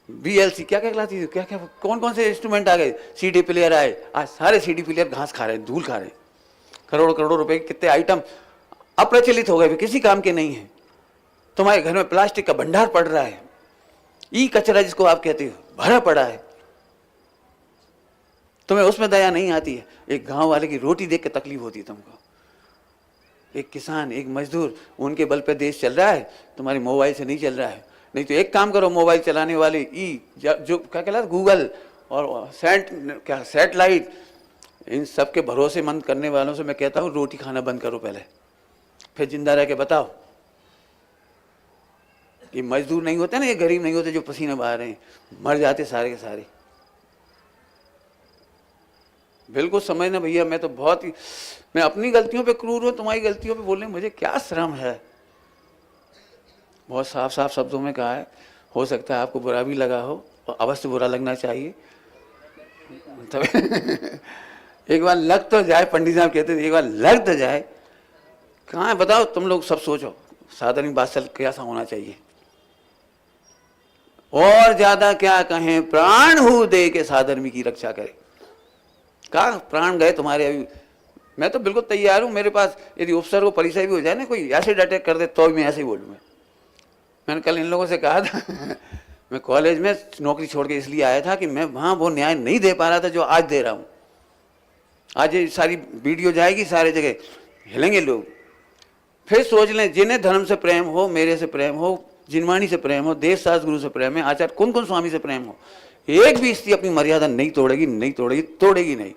BLC क्या कहलाती थी, क्या कौन से इंस्ट्रूमेंट आ गए, CD प्लेयर आए, आज सारे CD प्लेयर घास खा रहे हैं, धूल खा रहे हैं। करोड़ों रुपए के कितने आइटम अप्रचलित हो गए, वे किसी काम के नहीं है। तुम्हारे घर में प्लास्टिक का भंडार पड़ रहा है, ई कचरा जिसको आप कहते हो भरा पड़ा है, तुम्हें उसमें दया नहीं आती है। एक गांव वाले की रोटी देख के तकलीफ होती है तुमको, एक किसान एक मजदूर, उनके बल पे देश चल रहा है, तुम्हारे मोबाइल से नहीं चल रहा है। नहीं तो एक काम करो, मोबाइल चलाने वाले जो क्या कहलाता गूगल और सैटेलाइट, इन सब के भरोसेमंद करने वालों से मैं कहता हूँ रोटी खाना बंद करो पहले, फिर जिंदा रह के बताओ। ये मजदूर नहीं होते ना, ये गरीब नहीं होते जो पसीना बहा रहे हैं, मर जाते सारे के सारे। बिल्कुल समझना भैया, मैं तो बहुत ही, मैं अपनी गलतियों पे क्रूर हूँ, तुम्हारी गलतियों पे बोलने मुझे क्या शर्म है। बहुत साफ शब्दों में कहा है, हो सकता है आपको बुरा भी लगा हो, और अवश्य बुरा लगना चाहिए। तब एक बार लग तो जाए, पंडित साहब कहते थे एक बार लग तो जाए। कहाँ है बताओ, तुम लोग सब सोचो साधारण बात कैसा होना चाहिए। और ज्यादा क्या कहें, प्राण हूँ दे के साधर्मी की रक्षा करे। कहा प्राण गए तुम्हारे, अभी मैं तो बिल्कुल तैयार हूं। मेरे पास यदि उपसर्ग को परिचय भी हो जाए ना, कोई एसिड अटैक कर दे तो भी मैं ऐसे ही बोलूँ। मैंने कल इन लोगों से कहा था मैं कॉलेज में नौकरी छोड़ के इसलिए आया था कि मैं वहां वो न्याय नहीं दे पा रहा था जो आज दे रहा हूं। आज ये सारी वीडियो जाएगी, सारे जगह हिलेंगे लोग। फिर सोच लें, जिन्हें धर्म से प्रेम हो, मेरे से प्रेम हो, जिनवाणी से प्रेम हो, देश शास्त्र गुरु से प्रेम है, आचार्य कुन स्वामी से प्रेम हो, एक भी स्त्री अपनी मर्यादा नहीं तोड़ेगी, तोड़ेगी नहीं।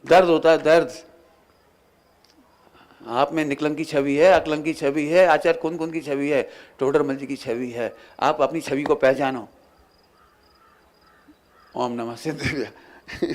दर्द होता है, दर्द। आप में निकलंक की छवि है, अकलंक की छवि है, आचार्य कुन की छवि है, टोडरमल जी की छवि है। आप अपनी छवि को पहचानो। ओम नमः सिद्धेभ्यः।